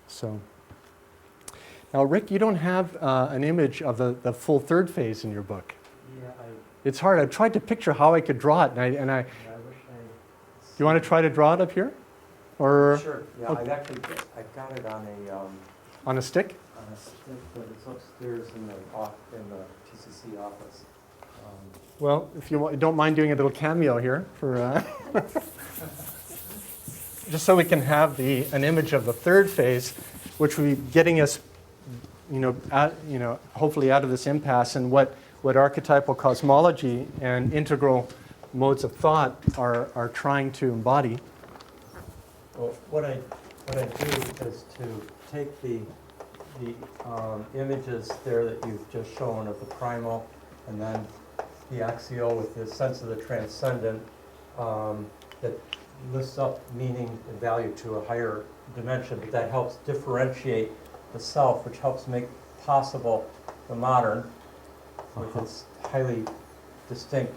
So, now, Rick, you don't have an image of the full third phase in your book. Yeah, It's hard. I've tried to picture how I could draw it, and I wish I. Do you want to try to draw it up here? Or Sure. Yeah, okay. I got it on On a stick? a stick, but it's upstairs in the TCC office. Well, if you don't mind doing a little cameo here for just so we can have an image of the third phase, which will be getting us, hopefully out of this impasse, and what archetypal cosmology and integral modes of thought are trying to embody. Well, what I do is to take the images there that you've just shown of the primal, and then the axial with the sense of the transcendent, that lifts up meaning and value to a higher dimension, but that helps differentiate the self, which helps make possible the modern with its highly distinct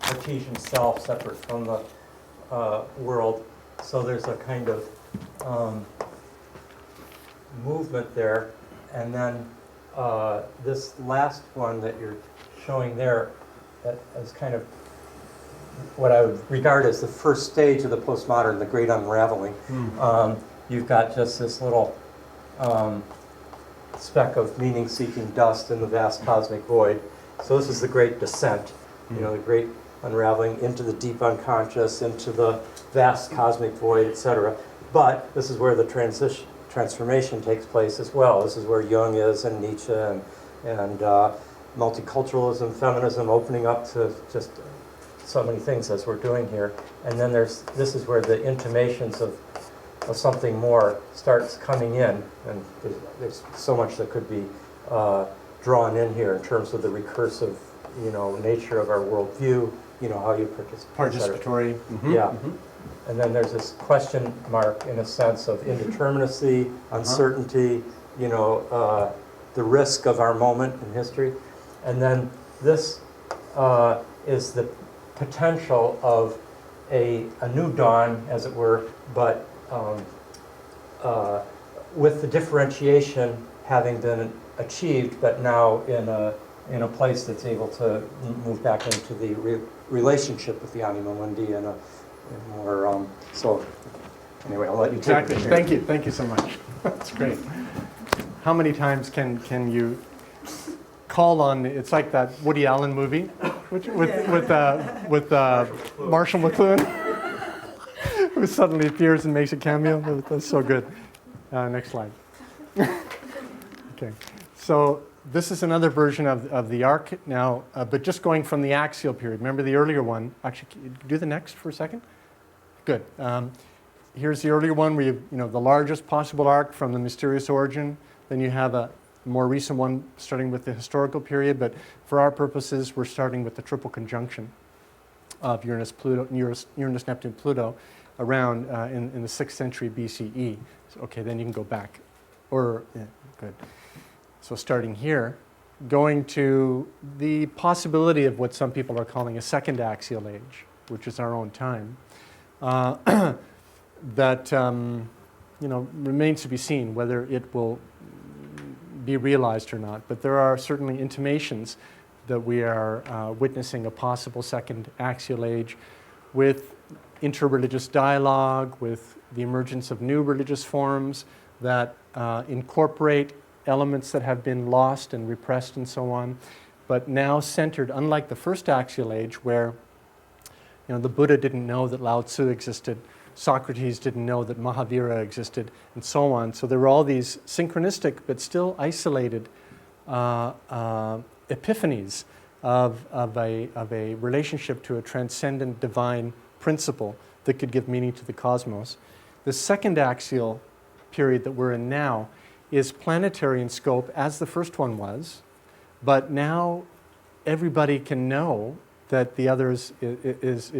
Cartesian self separate from the world. So there's a kind of movement there. And then this last one that you're showing there is kind of what I would regard as the first stage of the postmodern, the great unraveling. You've got just this little speck of meaning-seeking dust in the vast cosmic void. So this is the great descent, you know, the great unraveling into the deep unconscious, into the vast cosmic void, etc. But this is where the transformation takes place as well. This is where Jung is, and Nietzsche, and multiculturalism, feminism, opening up to just so many things as we're doing here. And then this is where the intimations of something more starts coming in, and there's so much that could be drawn in here in terms of the recursive, you know, nature of our worldview, you know, how you Participatory. Yeah. And then there's this question mark, in a sense, of indeterminacy, uncertainty, you know, the risk of our moment in history. And then this is the potential of a new dawn, as it were, but with the differentiation having been achieved, but now in a place that's able to move back into the relationship with the Anima Mundi and a more, so anyway, I'll let you take it. Exactly. Thank you so much. That's great. How many times can you call on? It's like that Woody Allen movie with Marshall McLuhan, who suddenly appears and makes a cameo. That's so good. Next slide. Okay, so this is another version of the arc now, but just going from the axial period. Remember the earlier one? Actually, do the next for a second. Good. Here's the earlier one where you know the largest possible arc from the mysterious origin. Then you have a more recent one starting with the historical period, but for our purposes, we're starting with the triple conjunction of Uranus, Neptune, Pluto around in the 6th century BCE. So, okay, then you can go back. Good. So starting here, going to the possibility of what some people are calling a second axial age, which is our own time, that you know remains to be seen whether it will be realized or not. But there are certainly intimations that we are witnessing a possible second axial age with interreligious dialogue, with the emergence of new religious forms that incorporate elements that have been lost and repressed and so on, but now centered, unlike the first axial age where you know, the Buddha didn't know that Lao Tzu existed, Socrates didn't know that Mahavira existed, and so on. So there were all these synchronistic but still isolated epiphanies of a relationship to a transcendent divine principle that could give meaning to the cosmos. The second axial period that we're in now is planetary in scope, as the first one was, but now everybody can know that the other is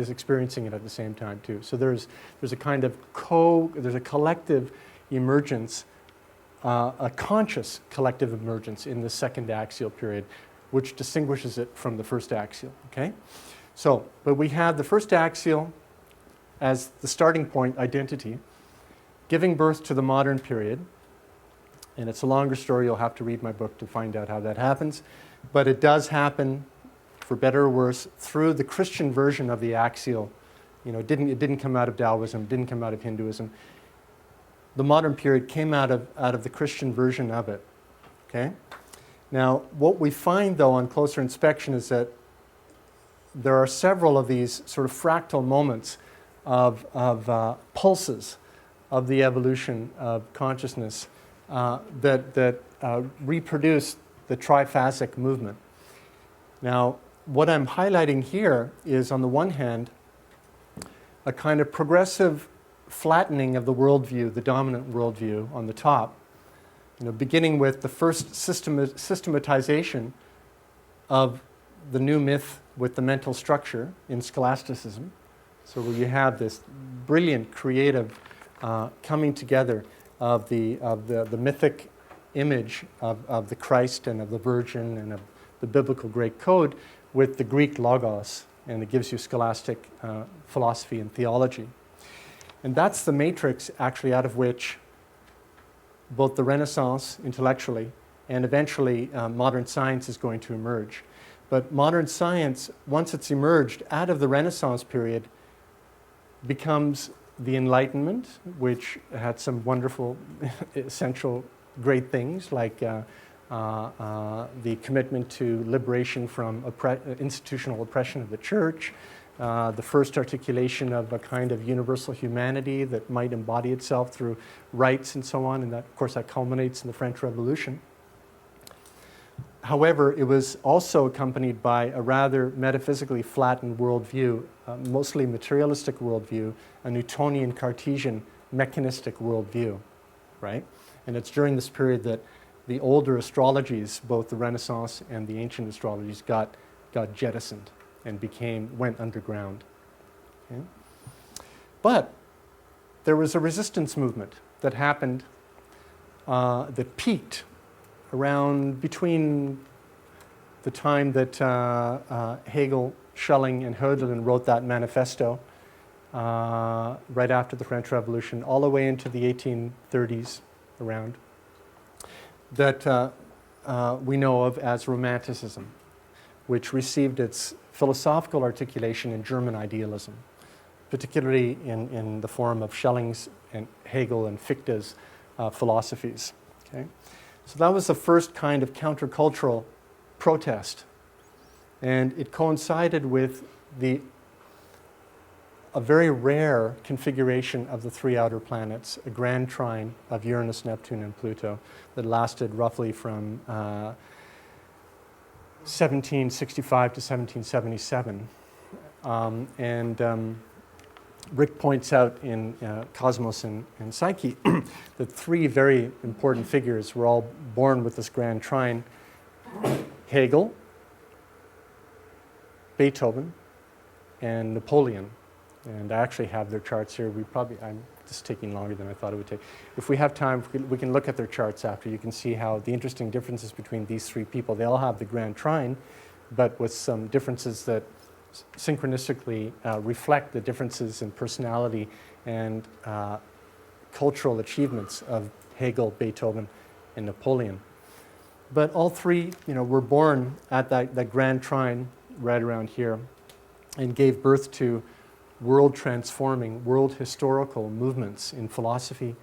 experiencing it at the same time too. So there's a kind of there's a collective emergence, a conscious collective emergence in the second axial period, which distinguishes it from the first axial, okay? So, but we have the first axial as the starting point identity, giving birth to the modern period. And it's a longer story. You'll have to read my book to find out how that happens. But it does happen, for better or worse, through the Christian version of the axial. You know, it didn't come out of Taoism, didn't come out of Hinduism. The modern period came out of the Christian version of it. Okay? Now, what we find, though, on closer inspection is that there are several of these sort of fractal moments of pulses of the evolution of consciousness that reproduce the triphasic movement. Now, what I'm highlighting here is, on the one hand, a kind of progressive flattening of the worldview, the dominant worldview on the top, you know, beginning with the first systematization of the new myth with the mental structure in scholasticism. So where you have this brilliant creative coming together of the mythic image of the Christ and of the Virgin and of the biblical Great Code with the Greek logos, and it gives you scholastic philosophy and theology. And that's the matrix, actually, out of which both the Renaissance, intellectually, and eventually modern science is going to emerge. But modern science, once it's emerged out of the Renaissance period, becomes the Enlightenment, which had some wonderful, essential, great things, like the commitment to liberation from institutional oppression of the church, the first articulation of a kind of universal humanity that might embody itself through rights and so on, and that, of course, that culminates in the French Revolution. However, it was also accompanied by a rather metaphysically flattened worldview, mostly materialistic worldview, a Newtonian Cartesian mechanistic worldview, right? And it's during this period that the older astrologies, both the Renaissance and the ancient astrologies, got jettisoned and went underground. Okay? But there was a resistance movement that happened, that peaked around between the time that Hegel, Schelling, and Hölderlin wrote that manifesto right after the French Revolution, all the way into the 1830s around, that we know of as Romanticism, which received its philosophical articulation in German idealism, particularly in the form of Schelling's and Hegel and Fichte's philosophies. Okay? So that was the first kind of countercultural protest. And it coincided with a very rare configuration of the three outer planets, a grand trine of Uranus, Neptune, and Pluto that lasted roughly from 1765 to 1777. Rick points out in Cosmos and Psyche that three very important figures were all born with this grand trine: Hegel, Beethoven, and Napoleon. And I actually have their charts here. I'm just taking longer than I thought it would take. If we have time, we can look at their charts after. You can see how the interesting differences between these three people. They all have the grand trine, but with some differences that synchronistically reflect the differences in personality and cultural achievements of Hegel, Beethoven, and Napoleon. But all three, were born at that grand trine right around here and gave birth to world-transforming, world-historical movements in philosophy,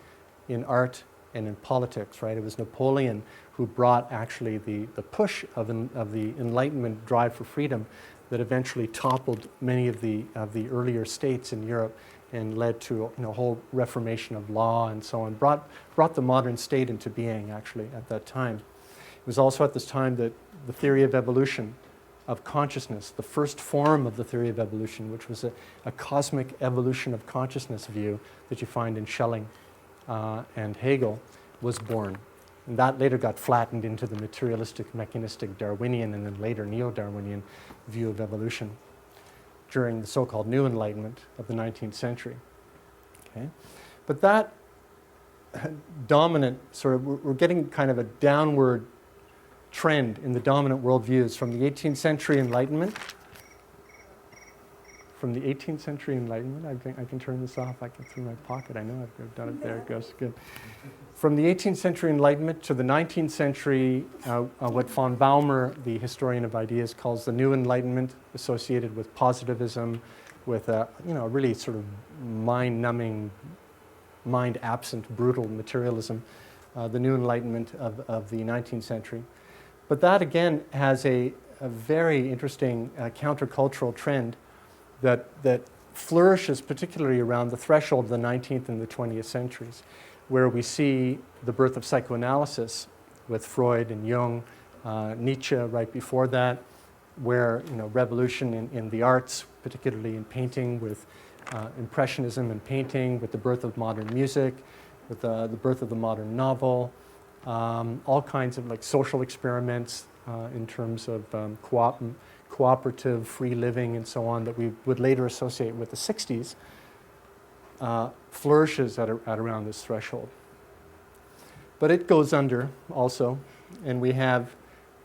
in art, and in politics, right? It was Napoleon who brought actually the push of the Enlightenment drive for freedom that eventually toppled many of the earlier states in Europe and led to a whole reformation of law and so on, brought the modern state into being, actually, at that time. It was also at this time that the theory of evolution, of consciousness, the first form of the theory of evolution, which was a cosmic evolution of consciousness view that you find in Schelling and Hegel, was born. And that later got flattened into the materialistic, mechanistic, Darwinian, and then later neo-Darwinian view of evolution during the so-called New Enlightenment of the 19th century. Okay? But that dominant we're getting kind of a downward trend in the dominant worldviews from the 18th century Enlightenment. From the 18th century Enlightenment, I can turn this off. I can through my pocket. I know I've done it. There it goes. Good. From the 18th century Enlightenment to the 19th century, what von Baumer, the historian of ideas, calls the New Enlightenment, associated with positivism, with a really sort of mind-numbing, mind-absent, brutal materialism, the New Enlightenment of the 19th century. But that, again, has a very interesting countercultural trend that flourishes particularly around the threshold of the 19th and the 20th centuries, where we see the birth of psychoanalysis with Freud and Jung, Nietzsche right before that, where revolution in the arts, particularly in painting, with impressionism in painting, with the birth of modern music, with the birth of the modern novel, all kinds of social experiments in terms of cooperative, free living, and so on that we would later associate with the 60s, flourishes at around this threshold. But it goes under also, and we have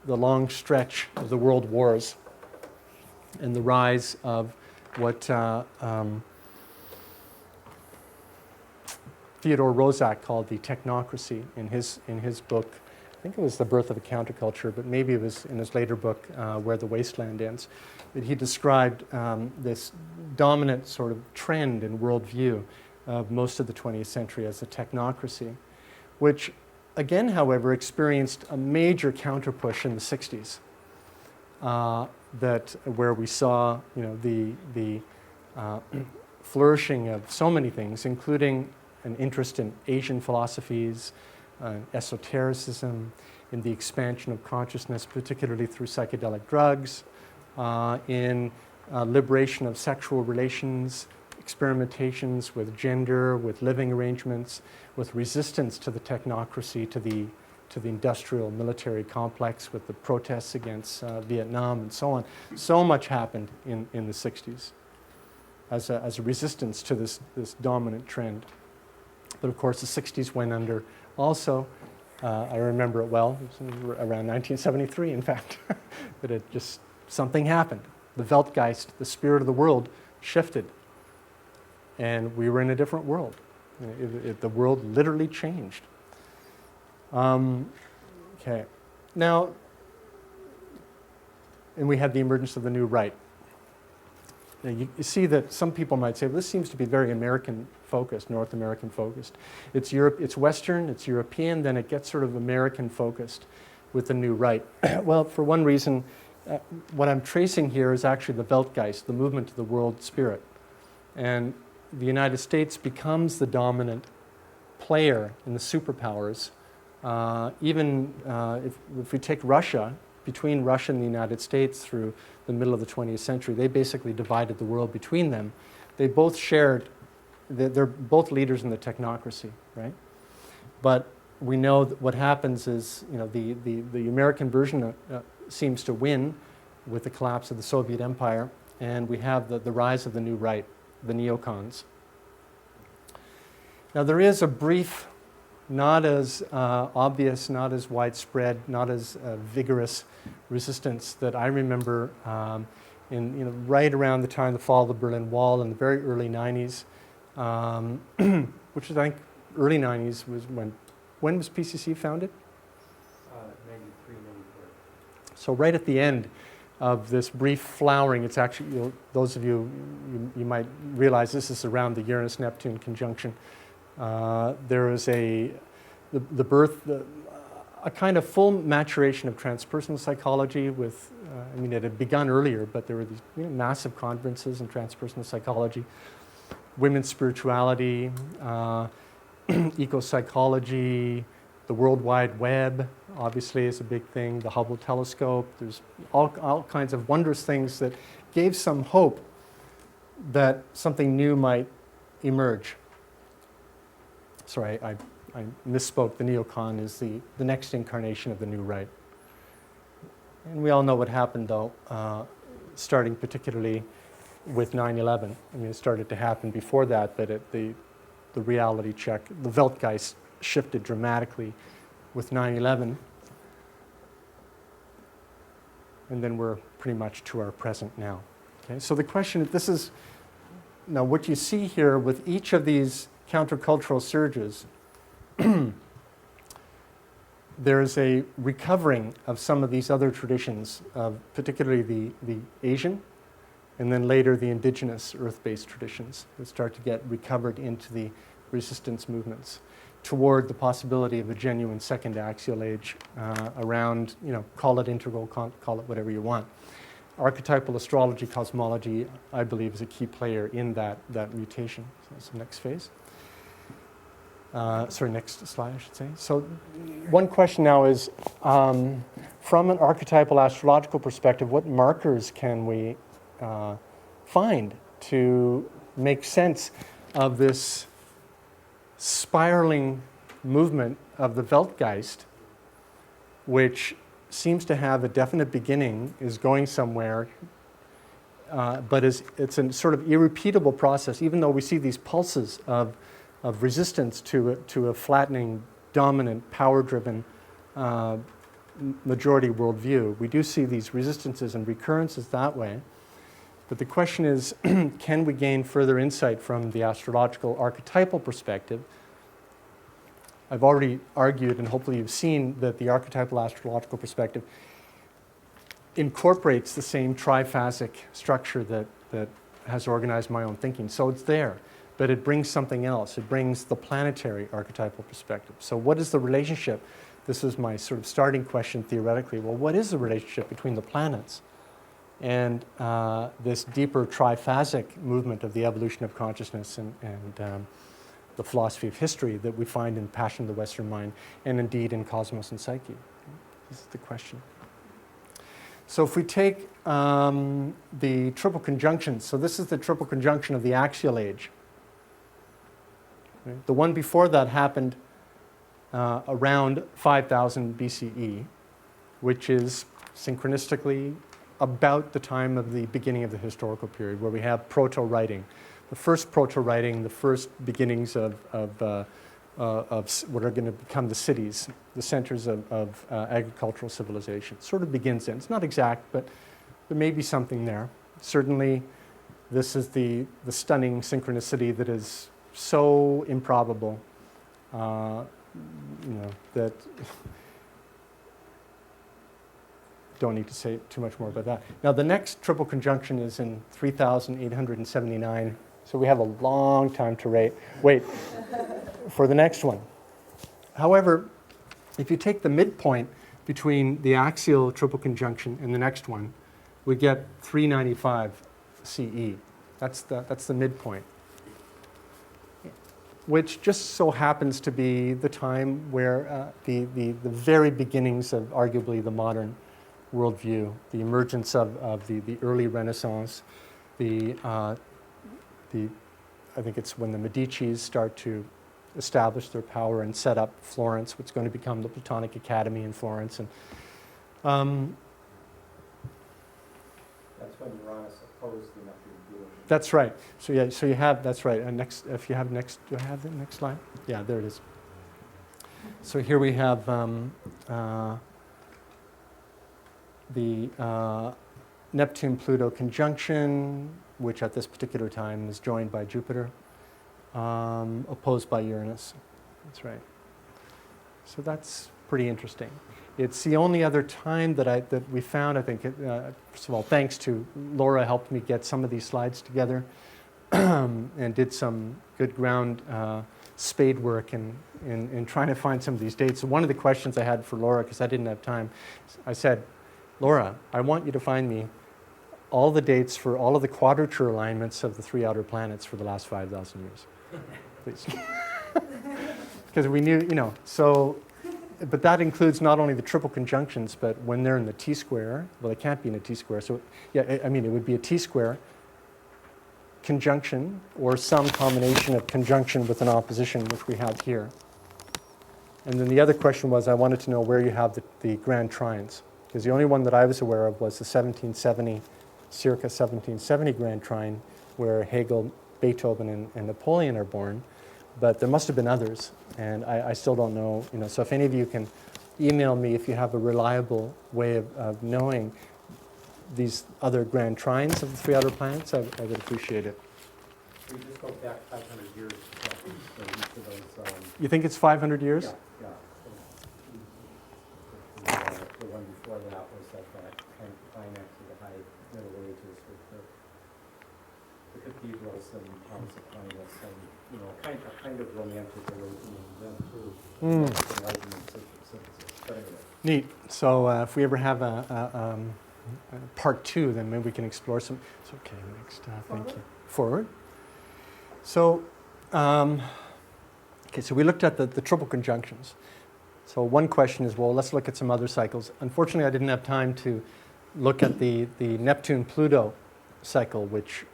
the long stretch of the world wars and the rise of what Theodore Roszak called the technocracy in his book. I think it was The Birth of a Counterculture, but maybe it was in his later book, Where the Wasteland Ends, that he described this dominant sort of trend and worldview of most of the 20th century as a technocracy, which again, however, experienced a major counterpush in the 60s, where we saw, the flourishing of so many things, including an interest in Asian philosophies, esotericism, in the expansion of consciousness, particularly through psychedelic drugs, in liberation of sexual relations, experimentations with gender, with living arrangements, with resistance to the technocracy, to the industrial military complex, with the protests against Vietnam and so on. So much happened in the 60s as a resistance to this dominant trend. But of course, the 60s went under also. I remember it well. It was around 1973, in fact, that it just, something happened. The Weltgeist, the spirit of the world, shifted. And we were in a different world. The world literally changed. Okay. Now, and we had the emergence of the new right. Now you see that some people might say, well, this seems to be very American-focused, North American-focused. It's Western, it's European, then it gets sort of American-focused with the new right. Well, for one reason, what I'm tracing here is actually the Weltgeist, the movement of the world spirit. And the United States becomes the dominant player in the superpowers. If we take Russia, between Russia and the United States through the middle of the 20th century, they basically divided the world between them. They both shared, they're both leaders in the technocracy, right? But we know that what happens is, the American version seems to win with the collapse of the Soviet Empire, and we have the rise of the new right, the neocons. Now there is a brief, not as obvious, not as widespread, not as vigorous resistance that I remember right around the time of the fall of the Berlin Wall in the very early 90s, which is, I think, early 90s was when was PCC founded? 93, 94. So right at the end of this brief flowering, it's actually, those of you might realize this is around the Uranus-Neptune conjunction. There is the birth, a kind of full maturation of transpersonal psychology with, it had begun earlier, but there were these massive conferences in transpersonal psychology, women's spirituality, eco-psychology, the World Wide Web, obviously, is a big thing, the Hubble telescope. There's all kinds of wondrous things that gave some hope that something new might emerge. Sorry, I misspoke. The neocon is the next incarnation of the new right. And we all know what happened, though, starting particularly with 9/11. It started to happen before that, but the reality check, the Weltgeist shifted dramatically with 9/11. And then we're pretty much to our present now. Okay, so the question, now what you see here with each of these countercultural surges, there's a recovering of some of these other traditions, particularly the Asian, and then later the indigenous earth-based traditions that start to get recovered into the resistance movements toward the possibility of a genuine second axial age around, call it integral, call it whatever you want. Archetypal astrology, cosmology, I believe, is a key player in that mutation. So that's the next phase. Next slide, I should say. So one question now is, from an archetypal astrological perspective, what markers can we find to make sense of this spiraling movement of the Weltgeist, which seems to have a definite beginning, is going somewhere, but it's a sort of irrepeatable process, even though we see these pulses of resistance to a flattening, dominant, power-driven majority worldview. We do see these resistances and recurrences that way. But the question is, can we gain further insight from the astrological archetypal perspective? I've already argued, and hopefully you've seen, that the archetypal astrological perspective incorporates the same triphasic structure that has organized my own thinking. So it's there, but it brings something else. It brings the planetary archetypal perspective. So what is the relationship? This is my sort of starting question theoretically. Well, what is the relationship between the planets and this deeper triphasic movement of the evolution of consciousness and the philosophy of history that we find in Passion of the Western Mind, and indeed in Cosmos and Psyche? This is the question. So if we take the triple conjunctions, so this is the triple conjunction of the axial age. Right? The one before that happened around 5000 BCE, which is synchronistically about the time of the beginning of the historical period, where we have proto-writing. The first proto-writing, the first beginnings of what are going to become the cities, the centers of agricultural civilization. Sort of begins in. It's not exact, but there may be something there. Certainly, this is the stunning synchronicity that is so improbable, that don't need to say too much more about that. Now, the next triple conjunction is in 3879. So we have a long time to wait for the next one. However, if you take the midpoint between the axial triple conjunction and the next one, we get 395 CE. That's the midpoint, which just so happens to be the time where the very beginnings of arguably the modern worldview, the emergence of the early Renaissance, I think it's when the Medicis start to establish their power and set up Florence, what's going to become the Platonic Academy in Florence. And that's when Uranus opposed the Neptune dualism. That's right. So yeah, so you have, that's right. And next, if you have next, do I have the next slide? Yeah, there it is. So here we have the Neptune-Pluto conjunction, which at this particular time is joined by Jupiter, opposed by Uranus. That's right. So that's pretty interesting. It's the only other time that we found, I think, first of all, thanks to Laura, helped me get some of these slides together and did some good ground spade work in trying to find some of these dates. So one of the questions I had for Laura, because I didn't have time, I said, Laura, I want you to find me all the dates for all of the quadrature alignments of the three outer planets for the last 5,000 years, please. Because we knew, so, but that includes not only the triple conjunctions, but when they're in the T-square, well, they can't be in a T-square, so, yeah, I mean, it would be a T-square conjunction or some combination of conjunction with an opposition, which we have here. And then the other question was, I wanted to know where you have the grand trines, because the only one that I was aware of was the circa 1770 grand trine, where Hegel, Beethoven, and Napoleon are born. But there must have been others, and I still don't know. So if any of you can email me if you have a reliable way of knowing these other grand trines of the three outer planets, I would appreciate it. We just go back 500 years for each of those. You think it's 500 years? Yeah. The one before that was at that kind of climax of the high Middle Ages with the cathedrals and Thomas Aquinas and a kind of romantic awakening then too. Enlightenment synthesis. But anyway. Neat. So if we ever have a part two, then maybe we can explore some. It's okay. Next, thank you. Forward. So, okay. So we looked at the triple conjunctions. So one question is, well, let's look at some other cycles. Unfortunately, I didn't have time to look at the Neptune-Pluto cycle, which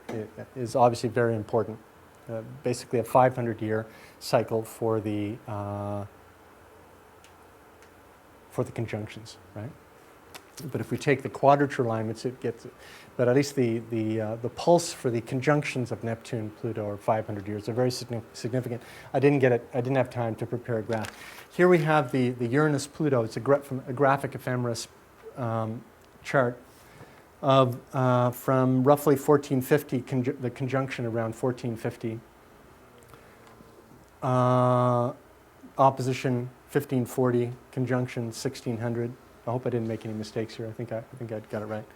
is obviously very important. Basically a 500-year cycle for the conjunctions, right? But if we take the quadrature alignments, it gets, but at least the pulse for the conjunctions of Neptune, Pluto are 500 years. They're very significant. I didn't have time to prepare a graph. Here we have the Uranus-Pluto. It's from a graphic ephemeris chart of from roughly 1450, the conjunction around 1450. Opposition 1540, conjunction 1600. I hope I didn't make any mistakes here. I think I got it right.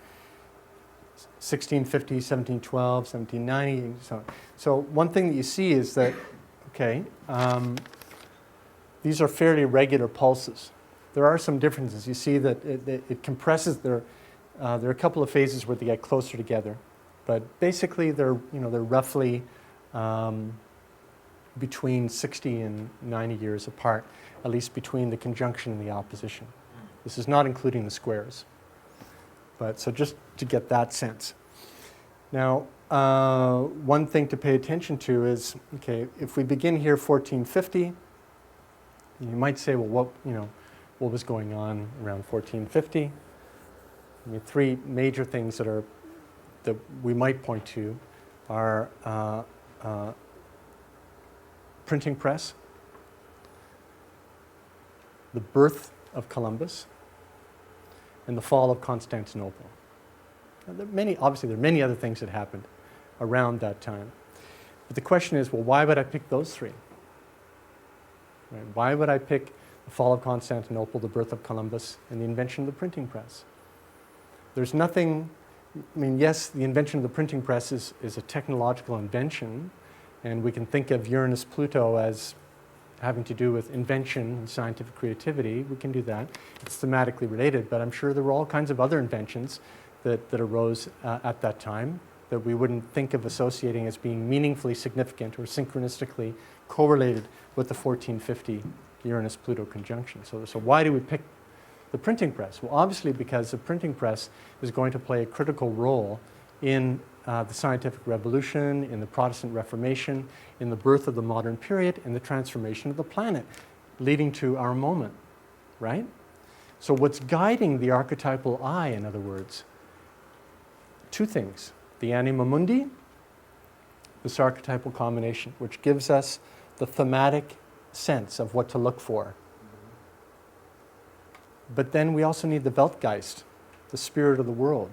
1650, 1712, 1790, and so on. So one thing that you see is that, okay, these are fairly regular pulses. There are some differences. You see that it compresses. There are a couple of phases where they get closer together, but basically they're roughly between 60 and 90 years apart, at least between the conjunction and the opposition. This is not including the squares. But so just to get that sense. Now, one thing to pay attention to is, okay, if we begin here 1450, you might say, well, what was going on around 1450? I mean, three major things that we might point to are printing press, the birth of Columbus, and the fall of Constantinople. Now, obviously there are many other things that happened around that time. But the question is, well, why would I pick those three? Right? Why would I pick the fall of Constantinople, the birth of Columbus, and the invention of the printing press? There's nothing, I mean, yes, the invention of the printing press is a technological invention, and we can think of Uranus-Pluto as having to do with invention and scientific creativity. We can do that. It's thematically related, but I'm sure there were all kinds of other inventions that arose at that time that we wouldn't think of associating as being meaningfully significant or synchronistically correlated with the 1450 Uranus-Pluto conjunction. So why do we pick the printing press? Well, obviously because the printing press is going to play a critical role in the scientific revolution, in the Protestant Reformation, in the birth of the modern period, in the transformation of the planet, leading to our moment, right? So what's guiding the archetypal eye, in other words? Two things. The Anima Mundi, this archetypal combination, which gives us the thematic sense of what to look for. But then we also need the Weltgeist, the spirit of the world,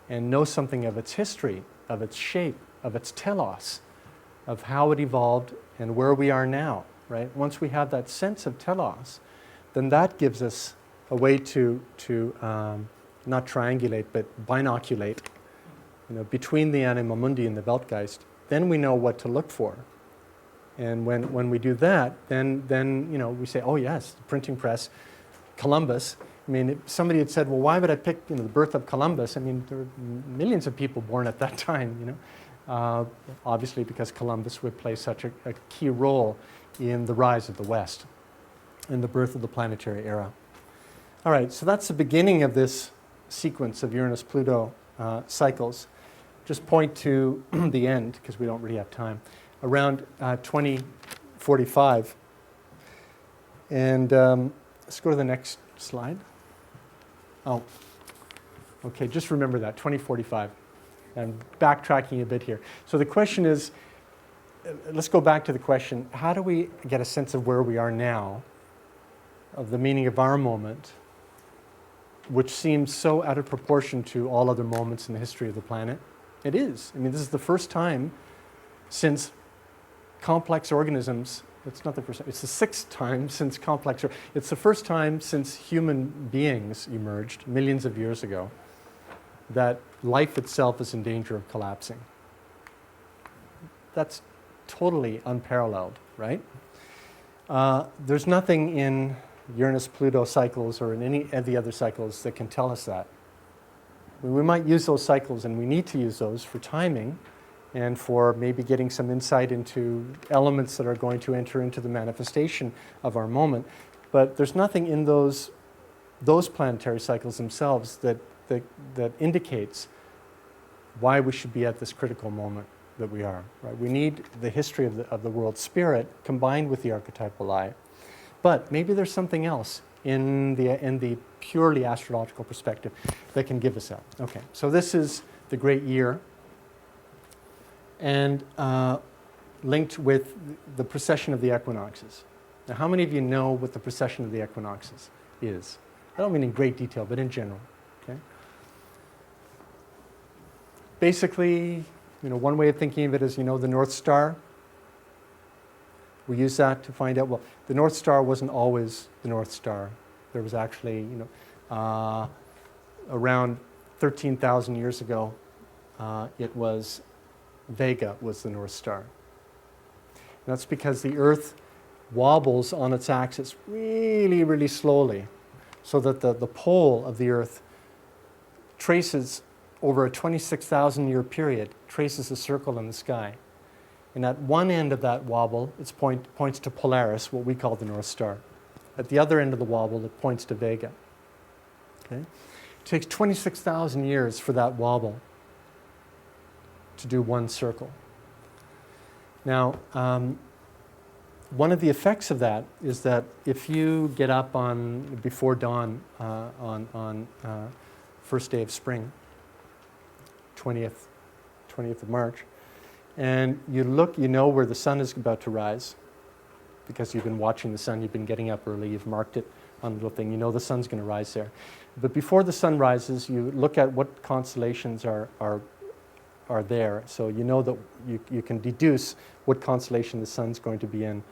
and know something of its history, of its shape, of its telos, of how it evolved and where we are now, right? Once we have that sense of telos, then that gives us a way to not triangulate, but binoculate, between the Anima Mundi and the Weltgeist. Then we know what to look for. And when we do that, then we say, oh yes, the printing press, Columbus. I mean, if somebody had said, well, why would I pick the birth of Columbus? I mean, there were millions of people born at that time, obviously because Columbus would play such a key role in the rise of the West and the birth of the planetary era. All right, so that's the beginning of this sequence of Uranus-Pluto cycles. Just point to the end, because we don't really have time, around 2045. And let's go to the next slide. Oh, okay, just remember that, 2045. I'm backtracking a bit here. So the question is, let's go back to the question, how do we get a sense of where we are now, of the meaning of our moment, which seems so out of proportion to all other moments in the history of the planet? It is. I mean, this is the first time since complex organisms, it's not the first time, it's the sixth time since it's the first time since human beings emerged millions of years ago that life itself is in danger of collapsing. That's totally unparalleled, right? There's nothing in Uranus-Pluto cycles or in any of the other cycles that can tell us that. We might use those cycles, and we need to use those for timing and for maybe getting some insight into elements that are going to enter into the manifestation of our moment. But there's nothing in those planetary cycles themselves that indicates why we should be at this critical moment that we are. Right? We need the history of the world spirit combined with the archetypal eye. But maybe there's something else in the purely astrological perspective that can give us that. Okay, so this is the great year, and linked with the precession of the equinoxes. Now, how many of you know what the precession of the equinoxes is? I don't mean in great detail, but in general. Okay. Basically, one way of thinking of it is, the North Star. We use that to find out, well, the North Star wasn't always the North Star. There was actually, around 13,000 years ago, it was Vega was the North Star. And that's because the Earth wobbles on its axis really, really slowly, so that the pole of the Earth traces, over a 26,000 year period, traces a circle in the sky. And at one end of that wobble, it points to Polaris, what we call the North Star. At the other end of the wobble, it points to Vega. Okay? It takes 26,000 years for that wobble to do one circle. Now, one of the effects of that is that if you get up before dawn on first day of spring, 20th of March, and you look, where the sun is about to rise, because you've been watching the sun, you've been getting up early, you've marked it on a little thing, the sun's going to rise there. But before the sun rises, you look at what constellations are there, so you know that you can deduce what constellation the sun's going to be in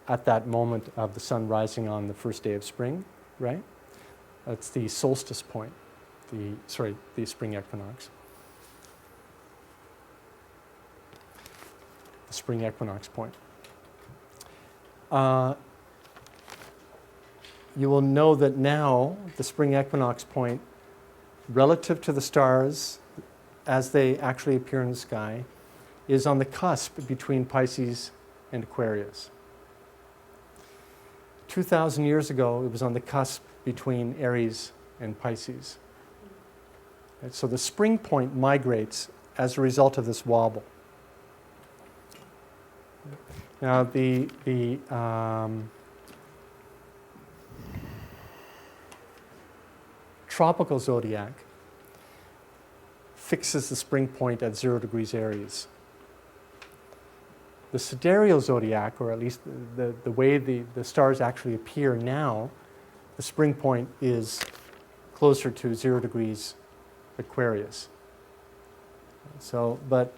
at that moment of the sun rising on the first day of spring, right? That's the solstice point, the spring equinox. The spring equinox point. You will know that now the spring equinox point, relative to the stars as they actually appear in the sky, is on the cusp between Pisces and Aquarius. 2,000 years ago, it was on the cusp between Aries and Pisces. And so the spring point migrates as a result of this wobble. Now, the tropical zodiac fixes the spring point at 0 degrees Aries. The sidereal zodiac, or at least the way the stars actually appear now, the spring point is closer to 0 degrees Aquarius. So, but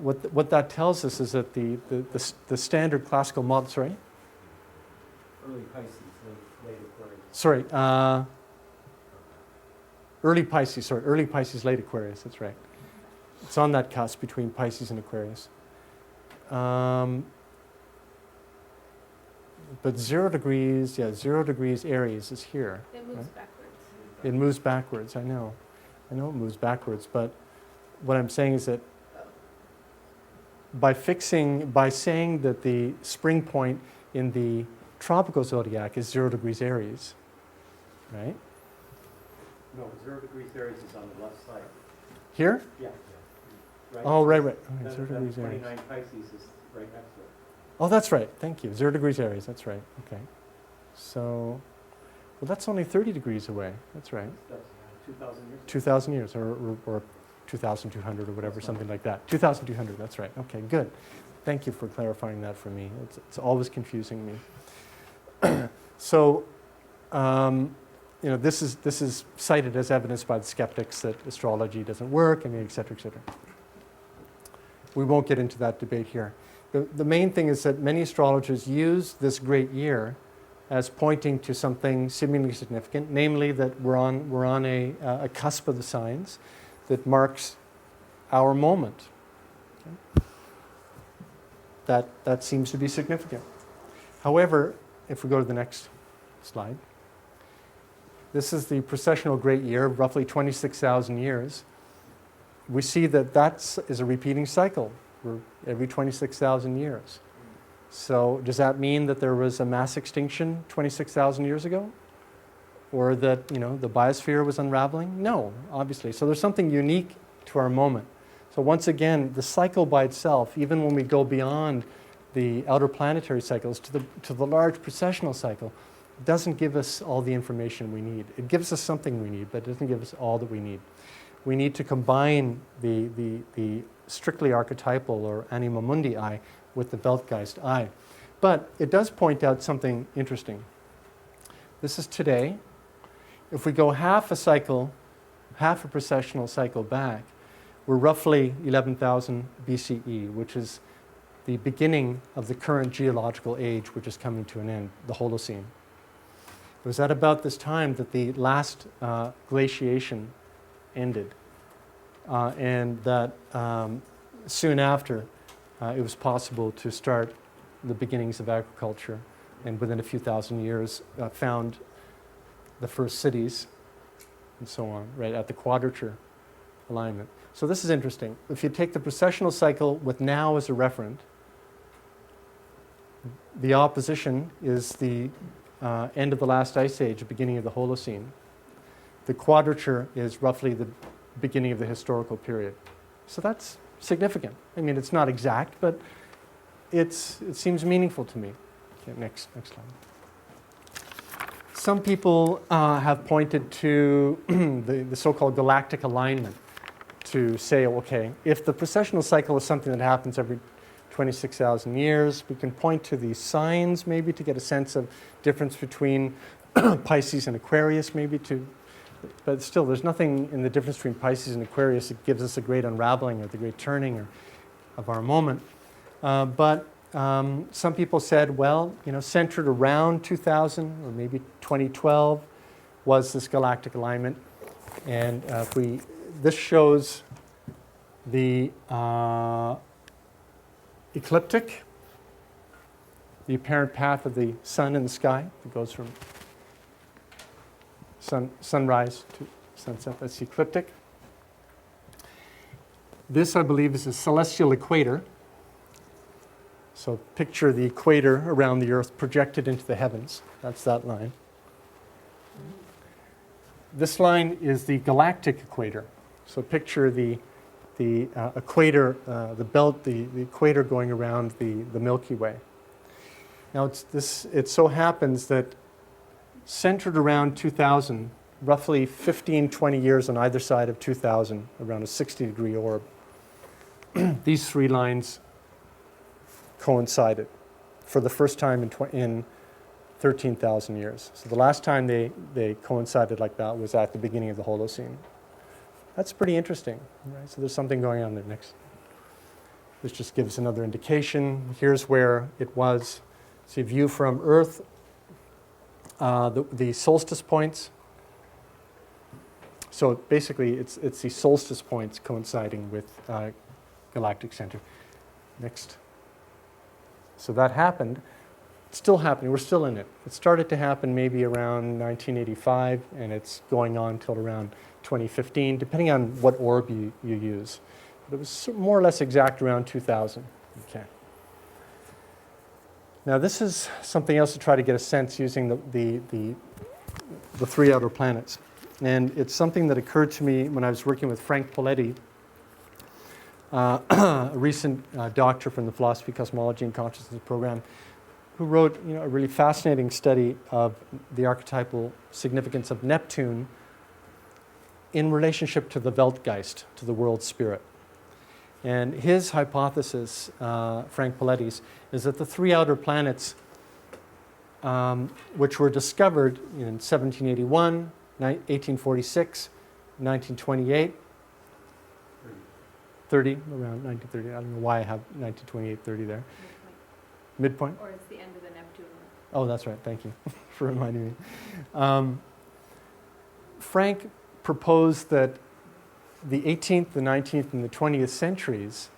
what that tells us is that the standard classical model, sorry? Early Pisces, late Aquarius. Sorry, early Pisces, late Aquarius, that's right. It's on that cusp between Pisces and Aquarius. But 0 degrees Aries is here. It moves right? backwards. It moves backwards, I know it moves backwards, but what I'm saying is that by saying that the spring point in the tropical zodiac is 0 degrees Aries, right? No, 0 degrees Aries is on the left side. Here? Yeah. Right. Oh, right. Okay, Then 0 degrees Aries. 29 Pisces is right next to it. Oh, that's right. Thank you. 0 degrees Aries. That's right. Okay. So, well, that's only 30 degrees away. That's right. That's 2,000 years. 2,000 years, or 2,200 or whatever, something like that. 2,200. That's right. Okay, good. Thank you for clarifying that for me. It's always confusing me. So, this is cited as evidence by the skeptics that astrology doesn't work, et cetera, et cetera. We won't get into that debate here. The main thing is that many astrologers use this great year as pointing to something seemingly significant, namely that we're on a cusp of the signs that marks our moment. Okay? That seems to be significant. However, if we go to the next slide, this is the precessional great year, roughly 26,000 years. We see that is a repeating cycle every 26,000 years. So does that mean that there was a mass extinction 26,000 years ago? Or that, the biosphere was unraveling? No, obviously. So there's something unique to our moment. So once again, the cycle by itself, even when we go beyond the outer planetary cycles to the large precessional cycle, doesn't give us all the information we need. It gives us something we need, but it doesn't give us all that we need. We need to combine the strictly archetypal or Anima Mundi eye with the Weltgeist eye. But it does point out something interesting. This is today. If we go half a cycle, half a precessional cycle back, we're roughly 11,000 BCE, which is the beginning of the current geological age, which is coming to an end, the Holocene. It was at about this time that the last glaciation ended, and that soon after it was possible to start the beginnings of agriculture, and within a few thousand years found the first cities and so on, right at the quadrature alignment. So this is interesting. If you take the precessional cycle with now as a referent, the opposition is the end of the last ice age, beginning of the Holocene. The quadrature is roughly the beginning of the historical period. So that's significant. I mean, it's not exact, but it seems meaningful to me. Okay, next slide. Some people have pointed to the so-called galactic alignment to say, okay, if the precessional cycle is something that happens every 26,000 years, we can point to these signs maybe to get a sense of difference between Pisces and Aquarius but still there's nothing in the difference between Pisces and Aquarius that gives us a great unraveling or the great turning of our moment. But some people said, well, centered around 2000 or maybe 2012 was this galactic alignment. And this shows the ecliptic, the apparent path of the sun in the sky that goes from sunrise to sunset. That's the ecliptic. This, I believe, is a celestial equator. So picture the equator around the Earth projected into the heavens. That's that line. This line is the galactic equator. So picture the equator, the belt, the equator going around the Milky Way. Now it so happens that centered around 2000, roughly 15, 20 years on either side of 2000, around a 60-degree orb, these three lines coincided for the first time in 13,000 years. So the last time they coincided like that was at the beginning of the Holocene. That's pretty interesting, right? So there's something going on there next. This just gives another indication. Here's where it was. See, view from Earth, the solstice points. So basically, it's the solstice points coinciding with galactic center. Next. So that happened. It's still happening. We're still in it. It started to happen maybe around 1985, and it's going on till around 2015, depending on what orb you use. But it was more or less exact around 2000. Okay. Now this is something else to try to get a sense using the three outer planets. And it's something that occurred to me when I was working with Frank Poletti, a recent doctor from the Philosophy, Cosmology, and Consciousness program, who wrote a really fascinating study of the archetypal significance of Neptune in relationship to the Weltgeist, to the world spirit. And his hypothesis, Frank Poletti's, is that the three outer planets, which were discovered in 1781, 1846, 1928, 30, around 1930. I don't know why I have 1928, 30 there. Midpoint? Or it's the end of the Neptune one. Oh, that's right. Thank you for reminding me. Frank proposed that the 18th, the 19th, and the 20th centuries,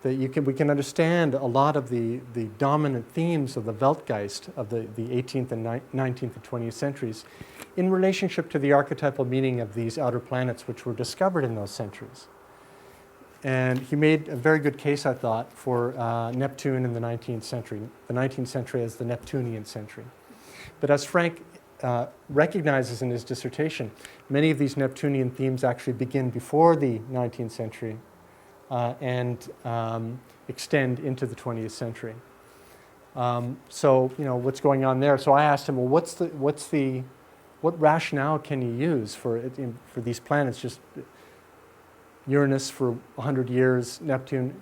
that we can understand a lot of the dominant themes of the Weltgeist of the 18th and 19th and 20th centuries in relationship to the archetypal meaning of these outer planets which were discovered in those centuries. And he made a very good case, I thought, for Neptune in the 19th century. The 19th century as the Neptunian century. But as Frank recognizes in his dissertation, many of these Neptunian themes actually begin before the 19th century and extend into the 20th century. So, what's going on there? So I asked him, well, what rationale can you use for these planets? Just Uranus for 100 years, Neptune.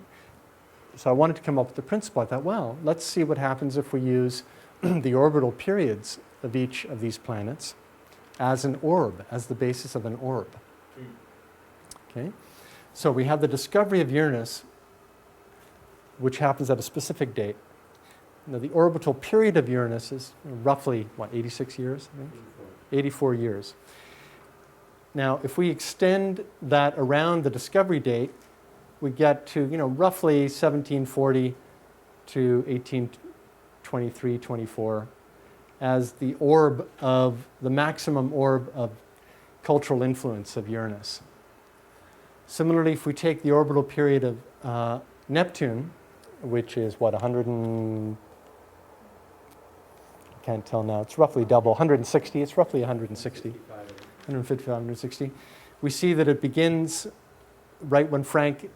So I wanted to come up with the principle. I thought, well, let's see what happens if we use the orbital periods of each of these planets as an orb, as the basis of an orb. Okay? So we have the discovery of Uranus, which happens at a specific date. Now, the orbital period of Uranus is roughly, 86 years? I think? 84 years. Now, if we extend that around the discovery date, we get to, roughly 1740 to 1823, 24 as the maximum orb of cultural influence of Uranus. Similarly, if we take the orbital period of Neptune, which is 100 and... I can't tell now, it's roughly double, 160, it's roughly 160. 155, 160. We see that it begins right when Frank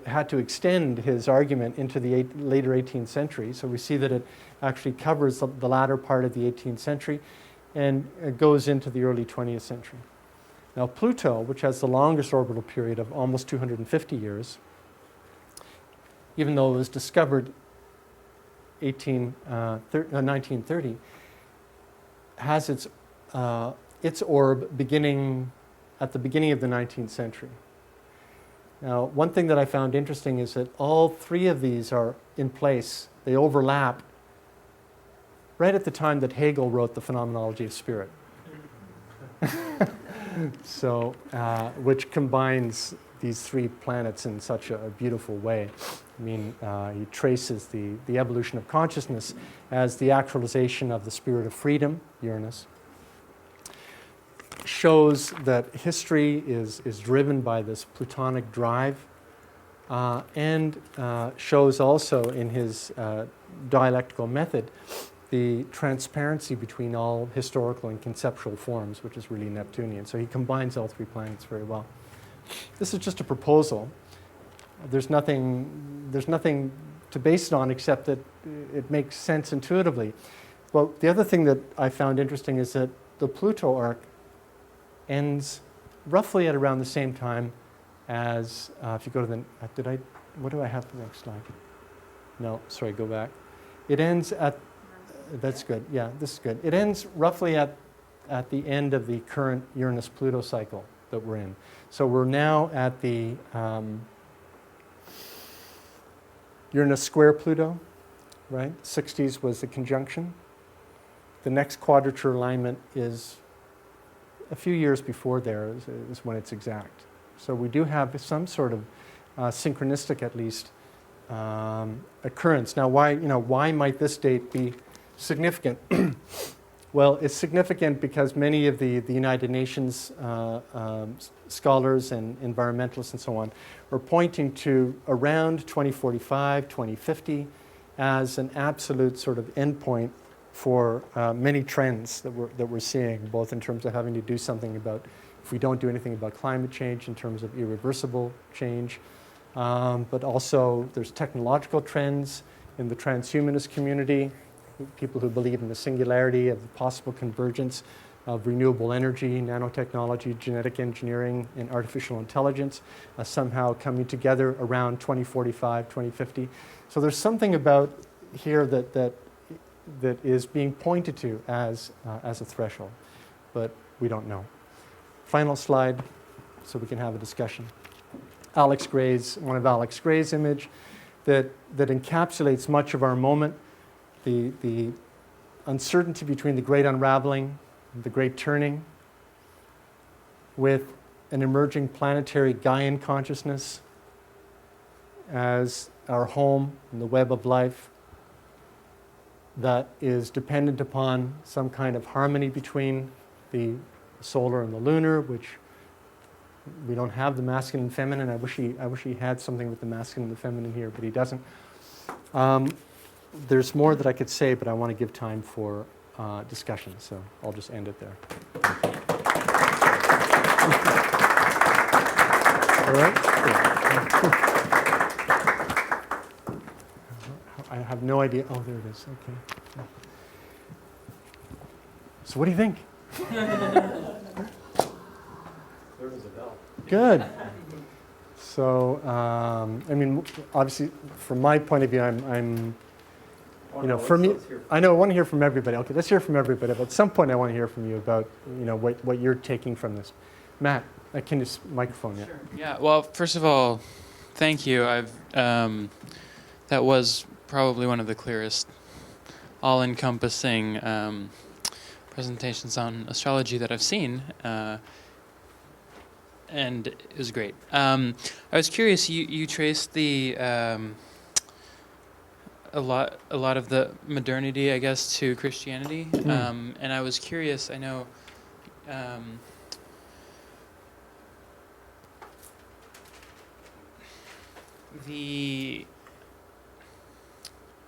had to extend his argument into the later 18th century. So we see that it actually covers the latter part of the 18th century and it goes into the early 20th century. Now Pluto, which has the longest orbital period of almost 250 years, even though it was discovered 1930, has its orb beginning at the beginning of the 19th century. Now, one thing that I found interesting is that all three of these are in place. They overlap right at the time that Hegel wrote the Phenomenology of Spirit. So, which combines these three planets in such a beautiful way. I mean, he traces the evolution of consciousness as the actualization of the spirit of freedom, Uranus. Shows that history is driven by this Plutonic drive, and shows also in his dialectical method the transparency between all historical and conceptual forms, which is really Neptunian. So he combines all three planets very well. This is just a proposal. There's nothing to base it on except that it makes sense intuitively. Well, the other thing that I found interesting is that the Pluto arc ends roughly at around the same time as, if you go to the, what do I have for the next slide? No, sorry, go back. It ends at, that's good, yeah, this is good. It ends roughly at the end of the current Uranus-Pluto cycle that we're in. So we're now at the Uranus square Pluto, right? 60s was the conjunction. The next quadrature alignment is a few years before there is when it's exact. So we do have some sort of synchronistic, at least, occurrence. Now, why might this date be significant? Well, it's significant because many of the United Nations scholars and environmentalists and so on are pointing to around 2045, 2050 as an absolute sort of endpoint for many trends that we're seeing, both in terms of having to do something about, if we don't do anything about climate change, in terms of irreversible change, but also there's technological trends in the transhumanist community, people who believe in the singularity of the possible convergence of renewable energy, nanotechnology, genetic engineering, and artificial intelligence somehow coming together around 2045, 2050. So there's something about here that is being pointed to as a threshold, but we don't know. Final slide, so we can have a discussion. One of Alex Gray's image that encapsulates much of our moment, the uncertainty between the great unraveling and the great turning, with an emerging planetary Gaian consciousness as our home in the web of life, that is dependent upon some kind of harmony between the solar and the lunar, which we don't have the masculine and feminine. I wish he had something with the masculine and the feminine here, but he doesn't. There's more that I could say, but I want to give time for discussion, so I'll just end it there. All right. I have no idea. Oh, there it is. Okay. So what do you think? There was a bell. Good. So, I mean, obviously, from my point of view, I'm you know, for me, I know I want to hear from everybody. Okay, let's hear from everybody. But at some point, I want to hear from you about, you know, what you're taking from this. Matt, can you microphone? Yeah. Sure. Yeah. Well, first of all, thank you. That was probably one of the clearest, all-encompassing presentations on astrology that I've seen, and it was great. I was curious. You traced the a lot of the modernity, I guess, to Christianity, and I was curious. I know.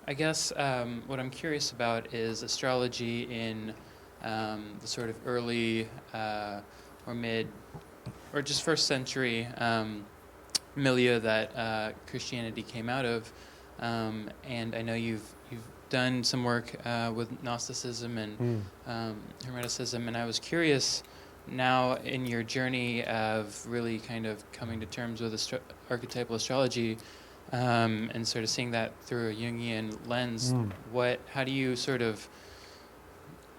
I guess what I'm curious about is astrology in the sort of early or mid or just first century milieu that Christianity came out of, and I know you've done some work with Gnosticism and Hermeticism, and I was curious now in your journey of really kind of coming to terms with archetypal astrology and sort of seeing that through a Jungian lens, how do you sort of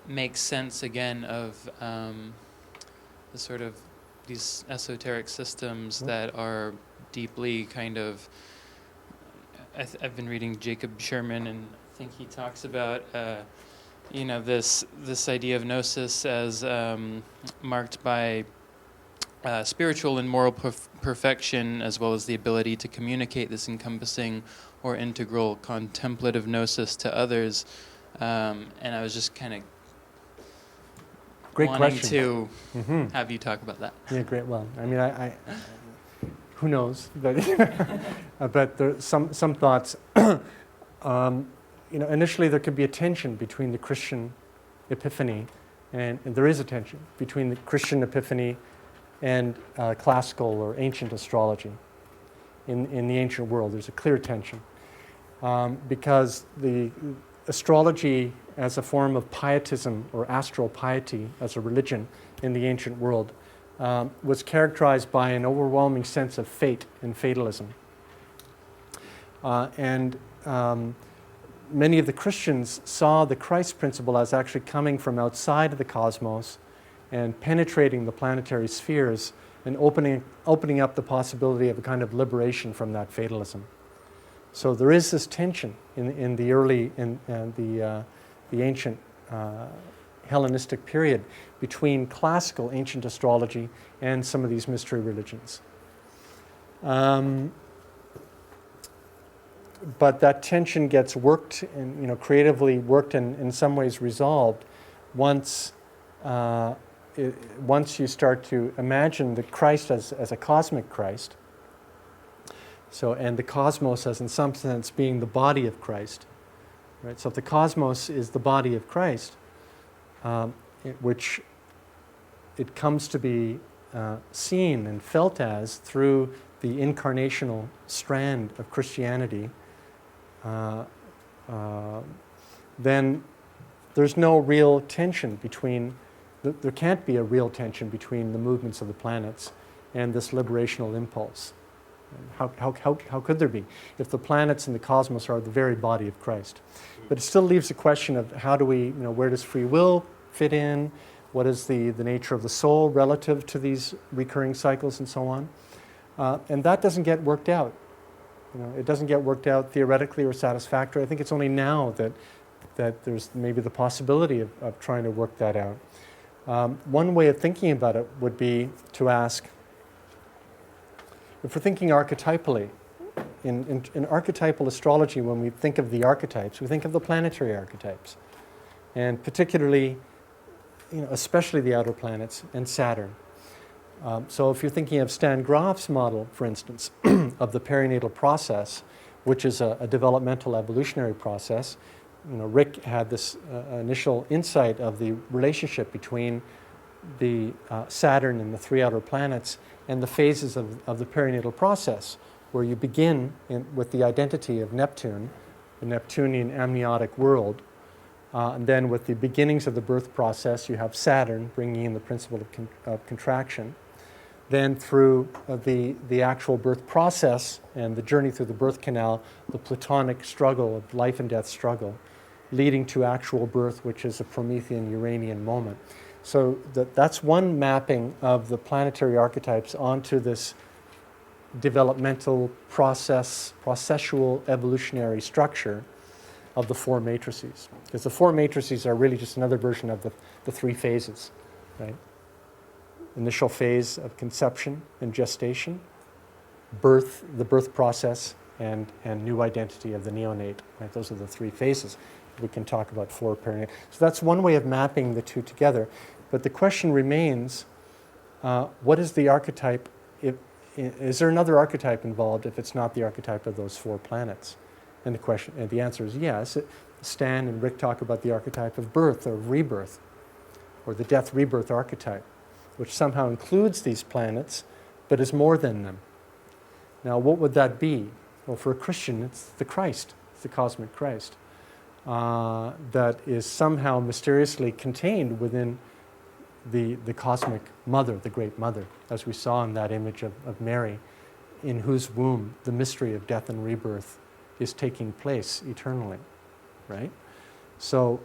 make sense again of the sort of these esoteric systems that are deeply kind of, I've been reading Jacob Sherman, and I think he talks about you know, this idea of gnosis as marked by spiritual and moral perfection, as well as the ability to communicate this encompassing or integral contemplative gnosis to others. And I was just kind of wanting to have you talk about that. Yeah, great. Well, I mean, I who knows, but but there some thoughts. You know, initially there could be a tension between the Christian epiphany, and there is a tension between the Christian epiphany and classical or ancient astrology. In the ancient world, there's a clear tension because the astrology as a form of pietism or astral piety as a religion in the ancient world was characterized by an overwhelming sense of fate and fatalism. Many of the Christians saw the Christ principle as actually coming from outside of the cosmos and penetrating the planetary spheres and opening up the possibility of a kind of liberation from that fatalism. So there is this tension in the early, the ancient Hellenistic period between classical ancient astrology and some of these mystery religions. But that tension gets worked and, you know, creatively worked and in some ways resolved once you start to imagine the Christ as a cosmic Christ. So, and the cosmos as in some sense being the body of Christ, right? So if the cosmos is the body of Christ, which it comes to be seen and felt as through the incarnational strand of Christianity, then there's no real tension between, there can't be a real tension between the movements of the planets and this liberational impulse. How could there be if the planets and the cosmos are the very body of Christ? But it still leaves the question of how do we, you know, where does free will fit in? What is the nature of the soul relative to these recurring cycles and so on? And that doesn't get worked out. You know, it doesn't get worked out theoretically or satisfactorily. I think it's only now that there's maybe the possibility of trying to work that out. One way of thinking about it would be to ask, if we're thinking archetypally, in archetypal astrology, when we think of the archetypes, we think of the planetary archetypes, and particularly, you know, especially the outer planets and Saturn. So if you're thinking of Stan Grof's model, for instance, of the perinatal process, which is a developmental evolutionary process, you know, Rick had this initial insight of the relationship between the Saturn and the three outer planets and the phases of the perinatal process, where you begin with the identity of Neptune, the Neptunian amniotic world. And then with the beginnings of the birth process, you have Saturn bringing in the principle of contraction. Then through the actual birth process and the journey through the birth canal, the Platonic struggle of life and death struggle, leading to actual birth, which is a Promethean Uranian moment. So that's one mapping of the planetary archetypes onto this developmental processual evolutionary structure of the four matrices. Because the four matrices are really just another version of the three phases, right? Initial phase of conception and gestation, birth, the birth process, and new identity of the neonate. Right? Those are the three phases. We can talk about four perinatal. So that's one way of mapping the two together. But the question remains, what is the archetype? Is there another archetype involved if it's not the archetype of those four planets? And the answer is yes. Stan and Rick talk about the archetype of birth or rebirth, or the death-rebirth archetype, which somehow includes these planets, but is more than them. Now, what would that be? Well, for a Christian, it's the Christ, it's the cosmic Christ, that is somehow mysteriously contained within the cosmic mother, the great mother, as we saw in that image of Mary, in whose womb the mystery of death and rebirth is taking place eternally, right? So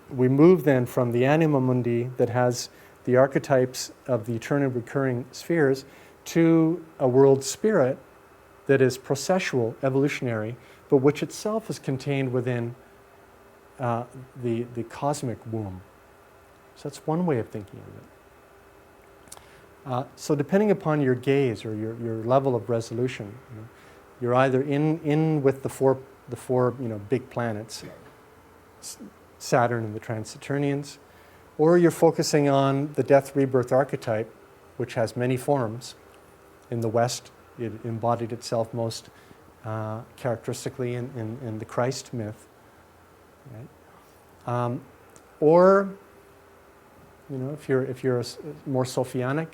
we move then from the Anima Mundi that has the archetypes of the eternal recurring spheres to a world spirit that is processual, evolutionary, but which itself is contained within the cosmic womb. So that's one way of thinking of it. So depending upon your gaze or your level of resolution, you're either in with the four big planets, Saturn and the Trans-Saturnians, or you're focusing on the death-rebirth archetype, which has many forms. In the West, it embodied itself most characteristically in the Christ myth. Right? Or, if you're more Sophianic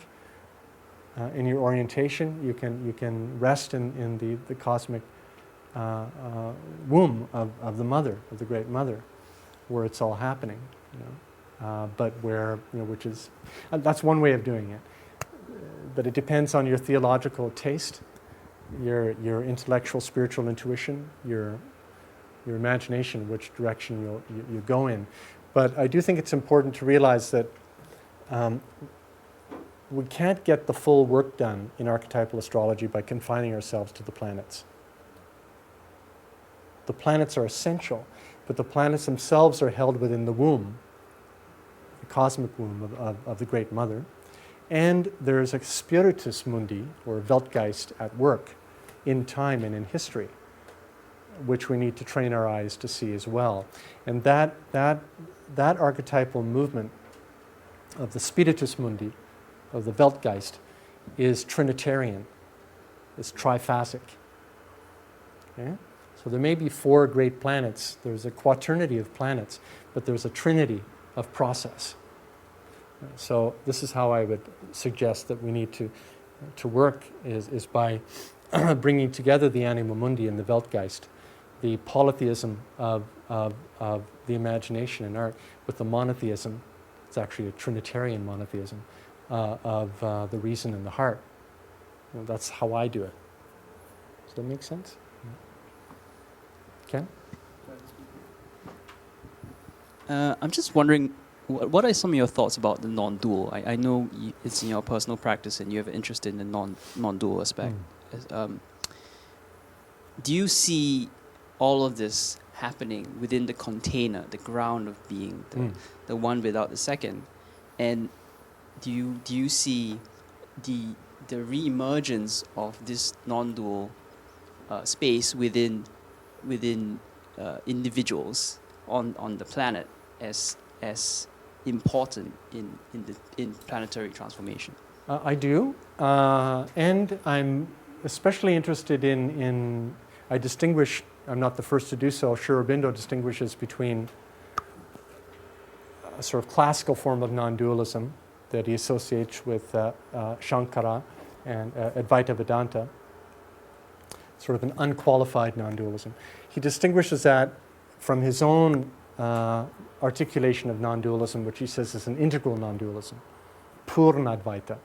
in your orientation, you can rest in the cosmic womb of the mother, of the great mother, where it's all happening. But where, which is, that's one way of doing it. But it depends on your theological taste, your intellectual, spiritual intuition, your imagination, which direction you go in. But I do think it's important to realize that we can't get the full work done in archetypal astrology by confining ourselves to the planets. The planets are essential, but the planets themselves are held within the womb, the cosmic womb of the Great Mother. And there's a spiritus mundi, or Weltgeist, at work in time and in history, which we need to train our eyes to see as well. And that archetypal movement of the spiritus mundi, of the Weltgeist, is Trinitarian, is triphasic. Okay? So there may be four great planets. There's a quaternity of planets, but there's a trinity of process. So this is how I would suggest that we need to work is by bringing together the Anima Mundi and the Weltgeist, the polytheism of the imagination and art, with the monotheism. It's actually a Trinitarian monotheism of the reason and the heart. That's how I do it. Does that make sense? Ken? I'm just wondering, what are some of your thoughts about the non-dual? I know it's in your personal practice and you have an interest in the non-dual aspect. Do you see all of this happening within the container, the ground of being, the one without the second? And do you see the re-emergence of this non-dual space within individuals on the planet as important in planetary transformation? I do, and I'm especially interested in I distinguish, I'm not the first to do so, Sri Aurobindo distinguishes between a sort of classical form of non-dualism that he associates with Shankara and Advaita Vedanta, sort of an unqualified non-dualism. He distinguishes that from his own articulation of non-dualism, which he says is an integral non-dualism, Purnadvaita.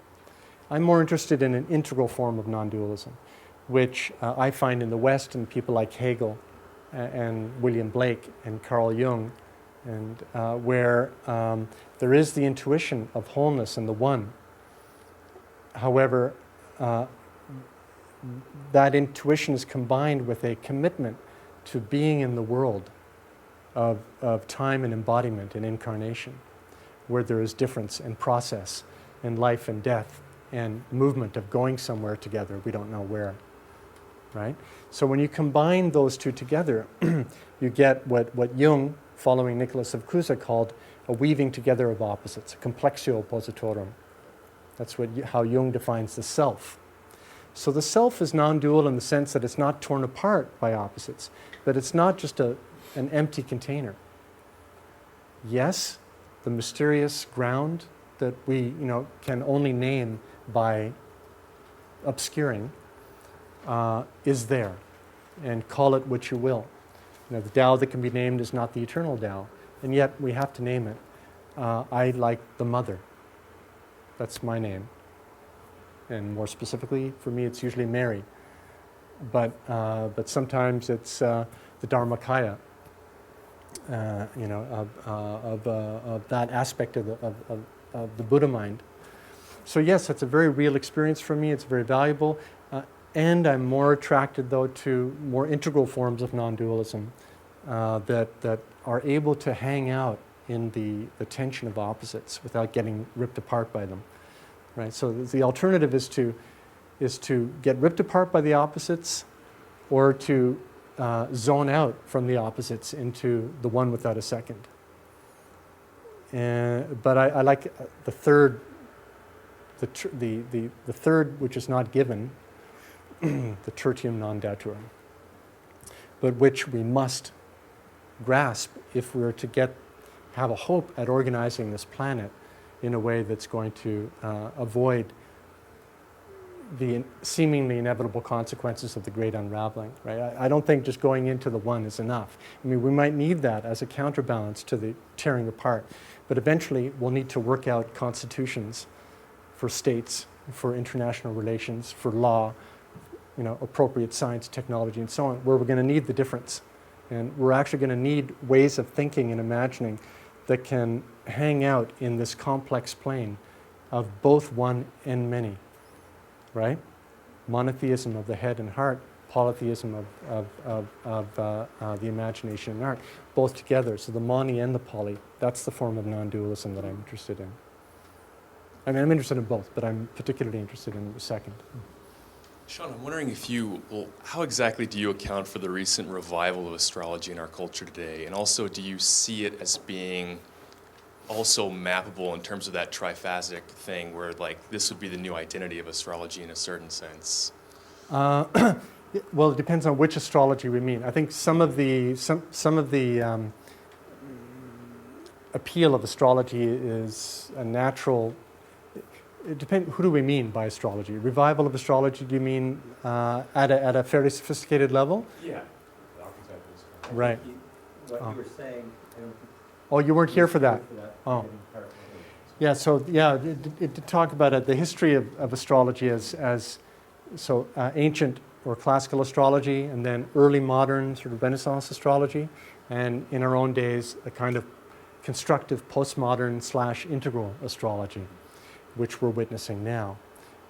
I'm more interested in an integral form of non-dualism, which I find in the West in people like Hegel and William Blake and Carl Jung, and where there is the intuition of wholeness in the one. However, that intuition is combined with a commitment to being in the world of time and embodiment and incarnation, where there is difference and process and life and death and movement of going somewhere together, we don't know where, right? So when you combine those two together, you get what Jung, following Nicholas of Cusa, called a weaving together of opposites, a complexio oppositorum. That's how Jung defines the self. So the self is non-dual in the sense that it's not torn apart by opposites, but it's not just an empty container. Yes, the mysterious ground that we can only name by obscuring is there, and call it what you will. The Tao that can be named is not the eternal Tao, and yet we have to name it. I like the Mother. That's my name. And more specifically, for me, it's usually Mary. But sometimes it's the Dharmakaya, of that aspect of the Buddha mind. So yes, it's a very real experience for me. It's very valuable. And I'm more attracted, though, to more integral forms of non-dualism that are able to hang out in the tension of opposites without getting ripped apart by them. Right? So the alternative is to get ripped apart by the opposites, or to zone out from the opposites into the one without a second. But I like the third, the third, which is not given, the tertium non datur, but which we must grasp if we're to have a hope at organizing this planet in a way that's going to avoid the seemingly inevitable consequences of the great unraveling. Right? I don't think just going into the one is enough. I mean, we might need that as a counterbalance to the tearing apart, but eventually we'll need to work out constitutions for states, for international relations, for law, appropriate science, technology, and so on, where we're going to need the difference. And we're actually going to need ways of thinking and imagining that can hang out in this complex plane of both one and many, right? Monotheism of the head and heart, polytheism of the imagination and art, both together. So the moni and the poly, that's the form of non-dualism that I'm interested in. I mean, I'm interested in both, but I'm particularly interested in the second. Sean, I'm wondering how exactly do you account for the recent revival of astrology in our culture today? And also, do you see it as being also mappable in terms of that triphasic thing where, this would be the new identity of astrology in a certain sense? Well, it depends on which astrology we mean. I think some of the appeal of astrology is a natural. It depends. Who do we mean by astrology? Revival of astrology? Do you mean at a fairly sophisticated level? Yeah. Right. What you were saying. Oh, you weren't here for that. Oh. Yeah. So to talk about it, the history of astrology as ancient or classical astrology, and then early modern sort of Renaissance astrology, and in our own days a kind of constructive postmodern / integral astrology, which we're witnessing now.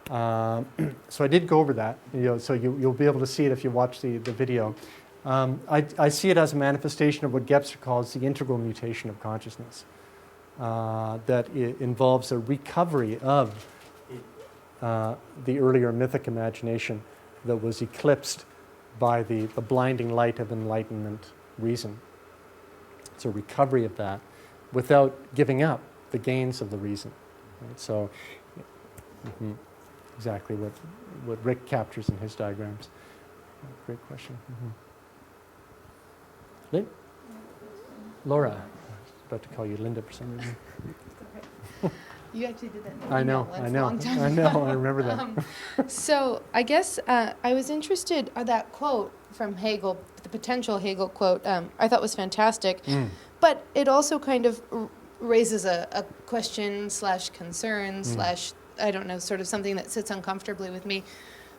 So I did go over that, so you'll be able to see it if you watch the video. I see it as a manifestation of what Gebser calls the integral mutation of consciousness, that it involves a recovery of the earlier mythic imagination that was eclipsed by the blinding light of enlightenment reason. It's a recovery of that without giving up the gains of the reason. Right? So, exactly what Rick captures in his diagrams. Great question. Laura, I was about to call you Linda for some reason. You actually did that in an I know, email once I a know, long time I know, ago. I remember that. So I guess I was interested, that quote from Hegel, the potential Hegel quote, I thought was fantastic. But it also kind of raises a question / concern / I don't know, sort of something that sits uncomfortably with me,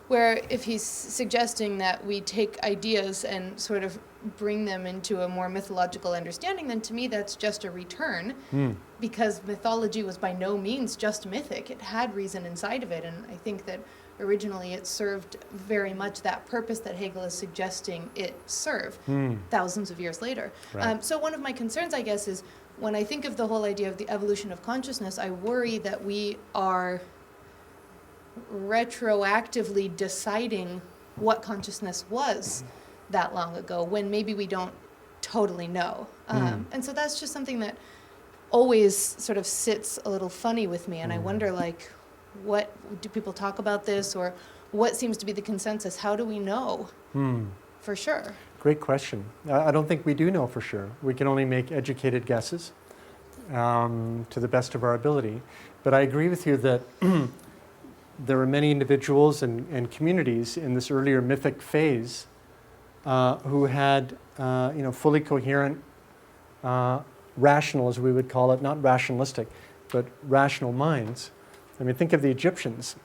where if he's suggesting that we take ideas and sort of bring them into a more mythological understanding, then to me that's just a return, because mythology was by no means just mythic. It had reason inside of it, and I think that originally it served very much that purpose that Hegel is suggesting it serve thousands of years later. Right. So one of my concerns, I guess, is when I think of the whole idea of the evolution of consciousness, I worry that we are retroactively deciding what consciousness was that long ago, when maybe we don't totally know. And so that's just something that always sort of sits a little funny with me, and I wonder, like, what do people talk about this, or what seems to be the consensus? How do we know for sure? Great question. I don't think we do know for sure. We can only make educated guesses to the best of our ability. But I agree with you that there are many individuals and communities in this earlier mythic phase who had fully coherent, rational, as we would call it, not rationalistic, but rational minds. I mean, think of the Egyptians,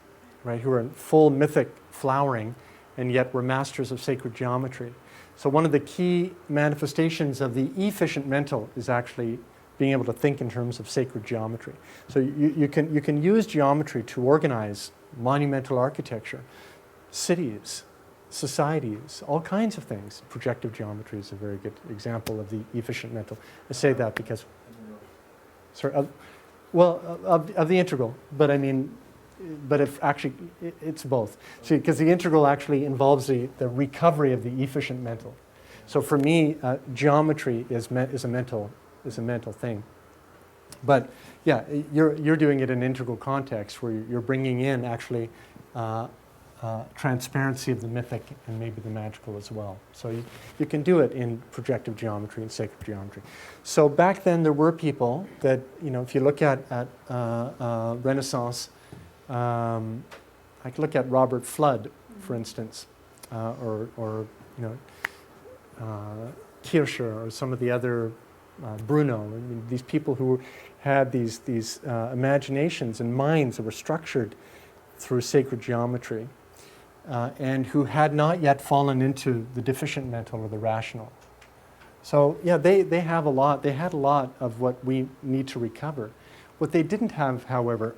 right, who were in full mythic flowering and yet were masters of sacred geometry. So one of the key manifestations of the efficient mental is actually being able to think in terms of sacred geometry. So you can use geometry to organize monumental architecture, cities, societies, all kinds of things. Projective geometry is a very good example of the efficient mental. I say that because, sorry, of the integral, but I mean, but if actually it's both. See, because the integral actually involves the recovery of the efficient mental. So for me, geometry is a mental thing. But yeah, you're doing it in an integral context where you're bringing in actually transparency of the mythic and maybe the magical as well. So you can do it in projective geometry and sacred geometry. So back then there were people that, if you look at Renaissance, I could look at Robert Flood, for instance, or Kircher, or some of the other, Bruno. I mean, these people who had these imaginations and minds that were structured through sacred geometry, and who had not yet fallen into the deficient mental or the rational. So yeah, they have a lot. They had a lot of what we need to recover. What they didn't have, however,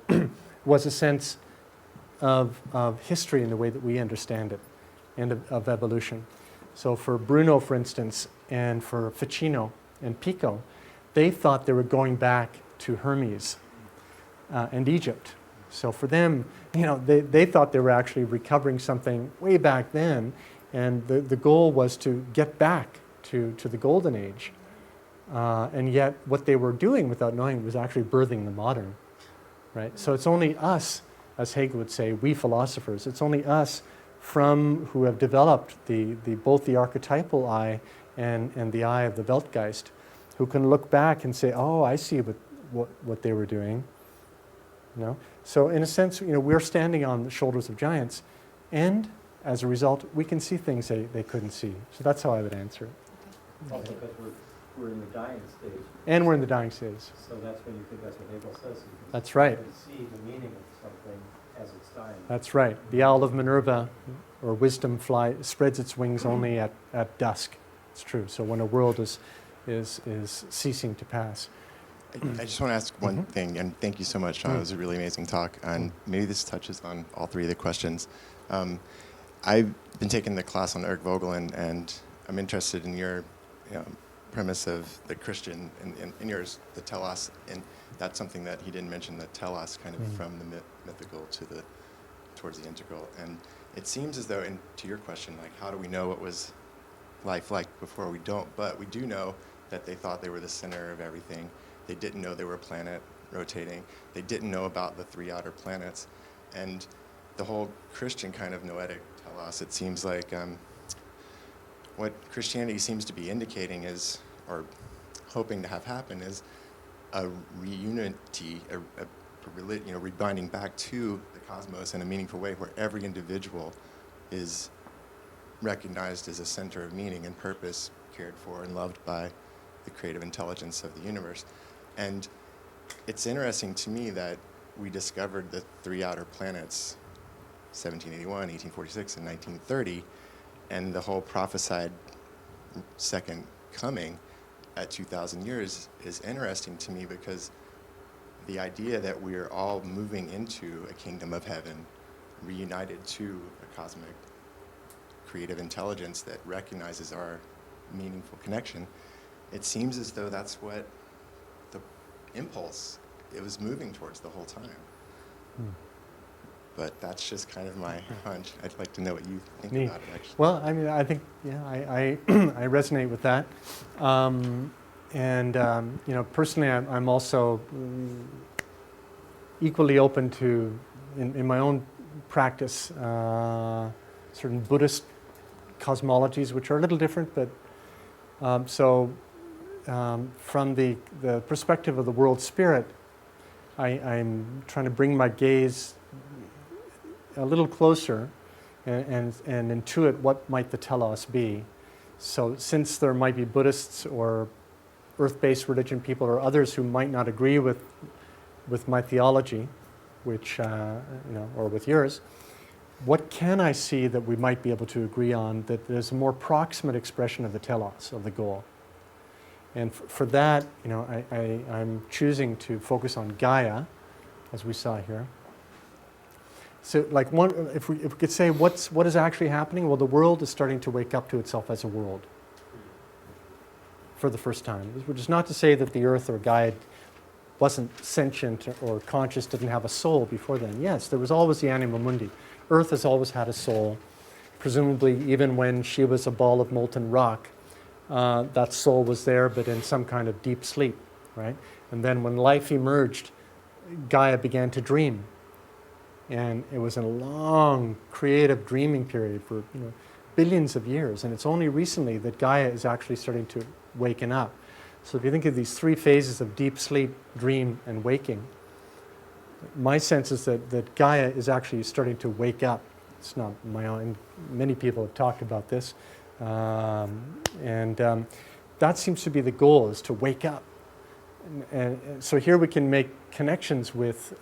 was a sense of history in the way that we understand it, and of evolution. So for Bruno, for instance, and for Ficino and Pico, they thought they were going back to Hermes and Egypt. So for them, they thought they were actually recovering something way back then, and the goal was to get back to the golden age. And yet what they were doing without knowing was actually birthing the modern. Right? So it's only us, as Hegel would say, we philosophers, it's only us who have developed both the archetypal eye and the eye of the Weltgeist, who can look back and say, oh, I see what they were doing. So in a sense, we're standing on the shoulders of giants, and as a result, we can see things they couldn't see. So that's how I would answer it. Well, because we're in the dying stage. And we're in the dying stage. So that's when you think that's what Hegel says. That's right. You can see the meaning of something as it's dying. That's right. The owl of Minerva, or wisdom, spreads its wings only at dusk. It's true. So when a world is ceasing to pass. I just want to ask one thing, and thank you so much, Sean. It was a really amazing talk, and maybe this touches on all three of the questions. I've been taking the class on Eric Vogel, and I'm interested in your premise of the Christian, and yours, the telos, and that's something that he didn't mention, the telos, kind of from the mythical towards the integral. And it seems as though, and to your question, like, how do we know what was life like before? We don't, but we do know that they thought they were the center of everything. They didn't know they were a planet rotating. They didn't know about the 3 outer planets. And the whole Christian kind of noetic telos, it seems like what Christianity seems to be indicating is, or hoping to have happen, is a reunity, a rebinding back to the cosmos in a meaningful way, where every individual is recognized as a center of meaning and purpose, cared for and loved by the creative intelligence of the universe. And it's interesting to me that we discovered the 3 outer planets, 1781, 1846, and 1930, and the whole prophesied second coming at 2,000 years is interesting to me, because the idea that we are all moving into a kingdom of heaven, reunited to a cosmic creative intelligence that recognizes our meaningful connection, it seems as though that's what the impulse it was moving towards the whole time. But that's just kind of my hunch. I'd like to know what you think about it, actually. Well, I mean, I think, I resonate with that. Personally, I'm also equally open to, in my own practice, certain Buddhist cosmologies, which are a little different, but from the perspective of the world spirit, I'm trying to bring my gaze a little closer and intuit what might the telos be. So since there might be Buddhists or earth-based religion people or others who might not agree with my theology, which, or with yours, what can I see that we might be able to agree on that there's a more proximate expression of the telos, of the goal? And for that, I'm choosing to focus on Gaia, as we saw here. So, like if we could say what is actually happening, well, the world is starting to wake up to itself as a world for the first time. Which is not to say that the Earth or Gaia wasn't sentient or conscious, didn't have a soul before then. Yes, there was always the Anima Mundi. Earth has always had a soul. Presumably, even when she was a ball of molten rock, that soul was there, but in some kind of deep sleep, right? And then when life emerged, Gaia began to dream. And it was a long, creative dreaming period for billions of years. And it's only recently that Gaia is actually starting to waken up. So if you think of these 3 phases of deep sleep, dream, and waking, my sense is that Gaia is actually starting to wake up. It's not my own. Many people have talked about this. That seems to be the goal, is to wake up. And so here we can make connections with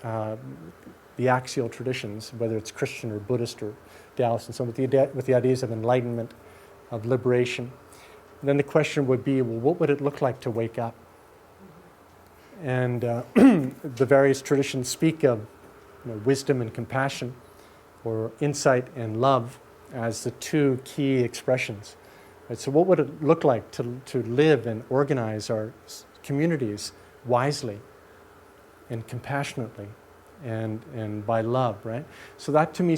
the axial traditions, whether it's Christian or Buddhist or Taoist, and so with the ideas of enlightenment, of liberation. And then the question would be, well, what would it look like to wake up? And the various traditions speak of wisdom and compassion, or insight and love, as the 2 key expressions. Right? So what would it look like to live and organize our communities wisely and compassionately and by love, right? So that, to me,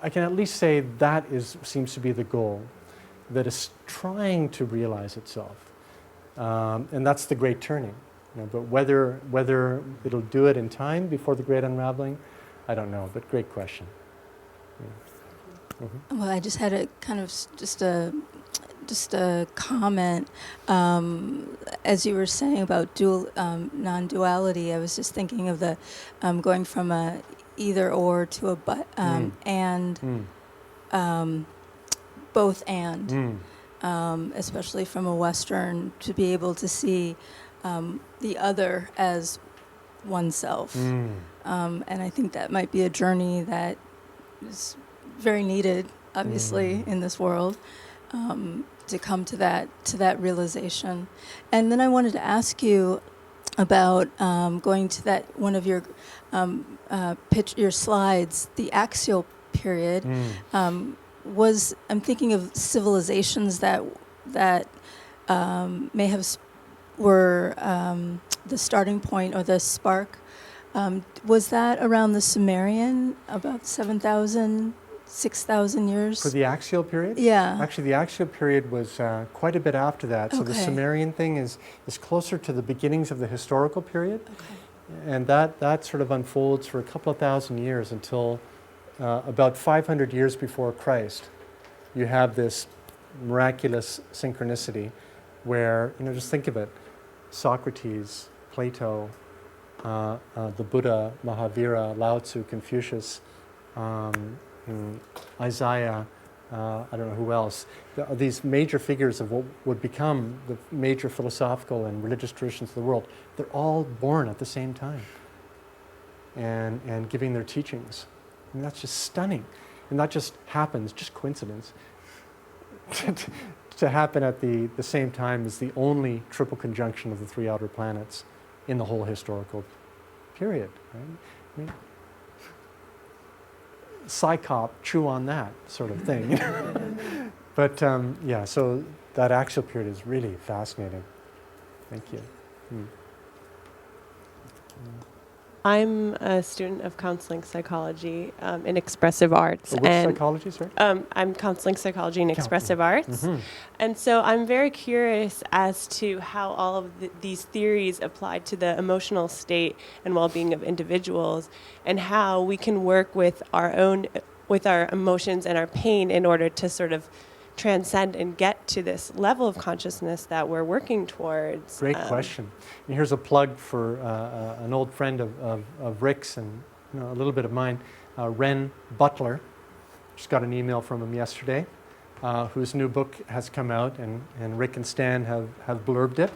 I can at least say that seems to be the goal that is trying to realize itself. And that's the great turning. But whether it'll do it in time before the great unraveling, I don't know, but great question. Yeah. Mm-hmm. Well, I just had a kind of just a comment. As you were saying about non-duality, I was just thinking of the going from a either or to a but and both and, especially from a Western, to be able to see the other as oneself. And I think that might be a journey that is very needed, obviously, in this world, to come to that realization. And then I wanted to ask you about going to that one of your your slides, the axial period. I'm thinking of civilizations that may have were the starting point or the spark. Was that around the Sumerian, about 7,000, 6,000 years? For the axial period? Yeah. Actually, the axial period was quite a bit after that. So the Sumerian thing is closer to the beginnings of the historical period. Okay. And that sort of unfolds for a couple of thousand years until about 500 years before Christ. You have this miraculous synchronicity where, just think of it, Socrates, Plato, the Buddha, Mahavira, Lao Tzu, Confucius, Isaiah, I don't know who else. These major figures of what would become the major philosophical and religious traditions of the world, they're all born at the same time and giving their teachings. And that's just stunning. And that just happens, just coincidence. To happen at the same time is the only triple conjunction of the three outer planets in the whole historical period. Right? I mean, psychop, chew on that sort of thing. But yeah, so that axial period is really fascinating. Thank you. I'm a student of counseling psychology in expressive arts. Which psychology, sorry? I'm counseling psychology and expressive arts. Mm-hmm. And so I'm very curious as to how all of these theories apply to the emotional state and well-being of individuals, and how we can work with our emotions and our pain in order to sort of transcend and get to this level of consciousness that we're working towards. Great question. And here's a plug for an old friend of Rick's and a little bit of mine, Ren Butler. Just got an email from him yesterday, whose new book has come out, and Rick and Stan have blurbed it.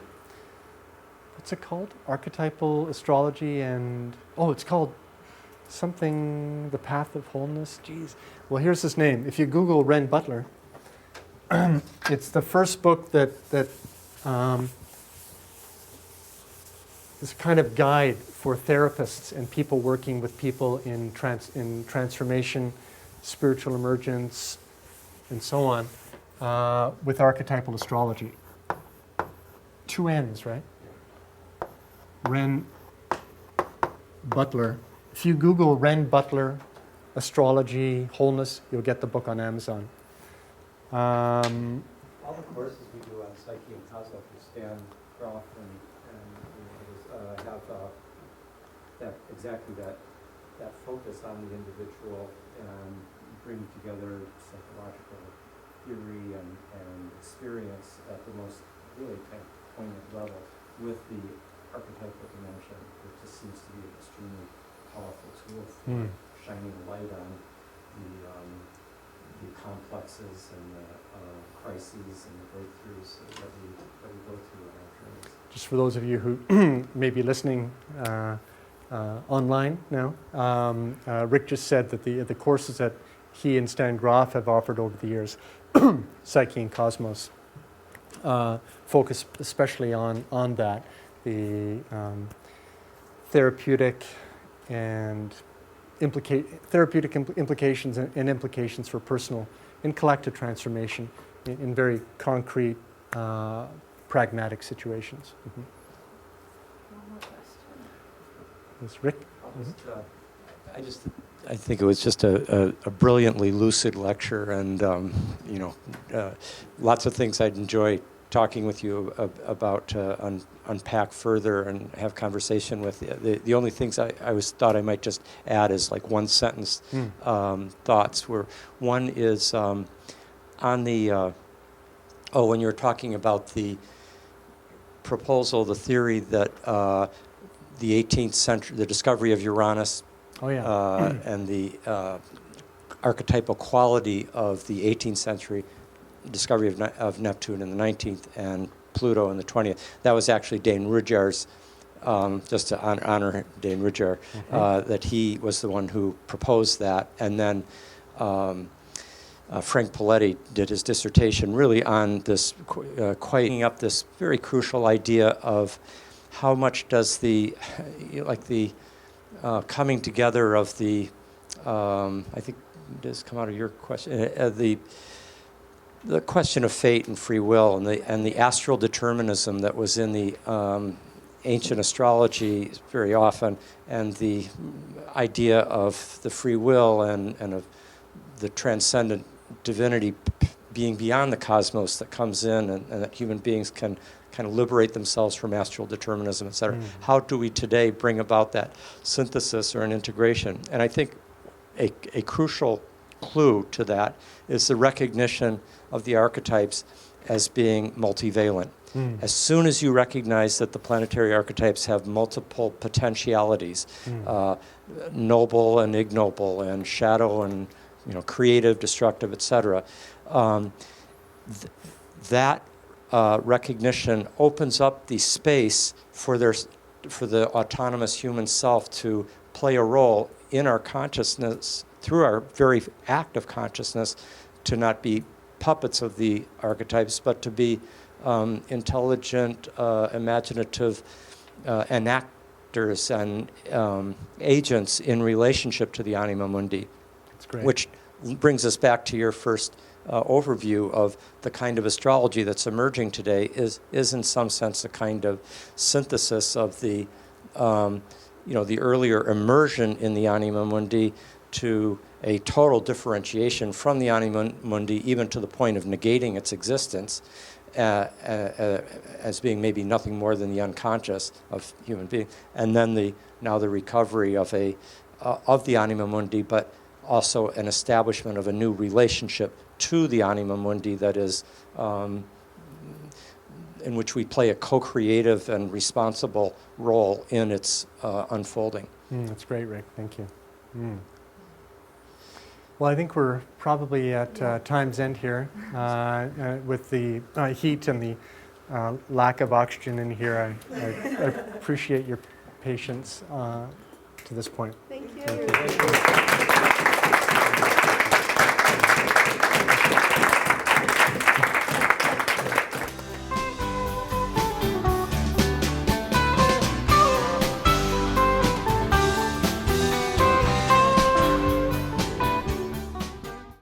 What's it called? Archetypal Astrology and... Oh, it's called something, The Path of Wholeness. Jeez. Well, here's his name. If you Google Ren Butler, it's the first book that is kind of guide for therapists and people working with people in transformation, spiritual emergence, and so on, with archetypal astrology. 2 N's, right? Ren Butler. If you Google Ren Butler astrology wholeness, you'll get the book on Amazon. All the courses we do on Psyche and Cosmos with Stan Groff and have that focus on the individual and bring together psychological theory and experience at the most really kind of poignant level with the archetypal dimension, which just seems to be an extremely powerful tool for shining light on the complexes and the crises and the breakthroughs that we go through in our journeys. Just for those of you who may be listening online now, Rick just said that the courses that he and Stan Groff have offered over the years, Psyche and Cosmos, focus especially on that, the therapeutic and implications and implications for personal and collective transformation in very concrete, pragmatic situations. Mm-hmm. One more question. Yes, Rick? I think it was just a brilliantly lucid lecture, and lots of things I'd enjoy talking with you about, unpack further and have conversation with. The only things I thought I might just add is like one sentence thoughts. Where one is on the when you were talking about the proposal, the theory that the 18th century, the discovery of Uranus, and the archetypal quality of the 18th century, discovery of Neptune in the 19th and Pluto in the 20th. That was actually Dane Rudhyar's, just to honor Dane Rudhyar, that he was the one who proposed that. And then Frank Poletti did his dissertation really on this, quieting up this very crucial idea of how much does the, coming together of the, I think this come out of your question, the question of fate and free will and the astral determinism that was in the ancient astrology very often, and the idea of the free will and of the transcendent divinity being beyond the cosmos that comes in, and that human beings can kind of liberate themselves from astral determinism, et cetera. How do we today bring about that synthesis or an integration? And I think a crucial clue to that is the recognition of the archetypes as being multivalent. As soon as you recognize that the planetary archetypes have multiple potentialities, noble and ignoble, and shadow and creative, destructive, etc., that recognition opens up the space for the autonomous human self to play a role in our consciousness through our very act of consciousness, to not be puppets of the archetypes, but to be intelligent, imaginative enactors and agents in relationship to the Anima Mundi. That's great. Which brings us back to your first overview of the kind of astrology that's emerging today is in some sense a kind of synthesis of the the earlier immersion in the Anima Mundi to a total differentiation from the Anima Mundi, even to the point of negating its existence as being maybe nothing more than the unconscious of human beings, and then now the recovery of the Anima Mundi, but also an establishment of a new relationship to the Anima Mundi that is in which we play a co-creative and responsible role in its unfolding. That's great, Rick. Thank you. Well, I think we're probably at time's end here with the heat and the lack of oxygen in here. I appreciate your patience to this point.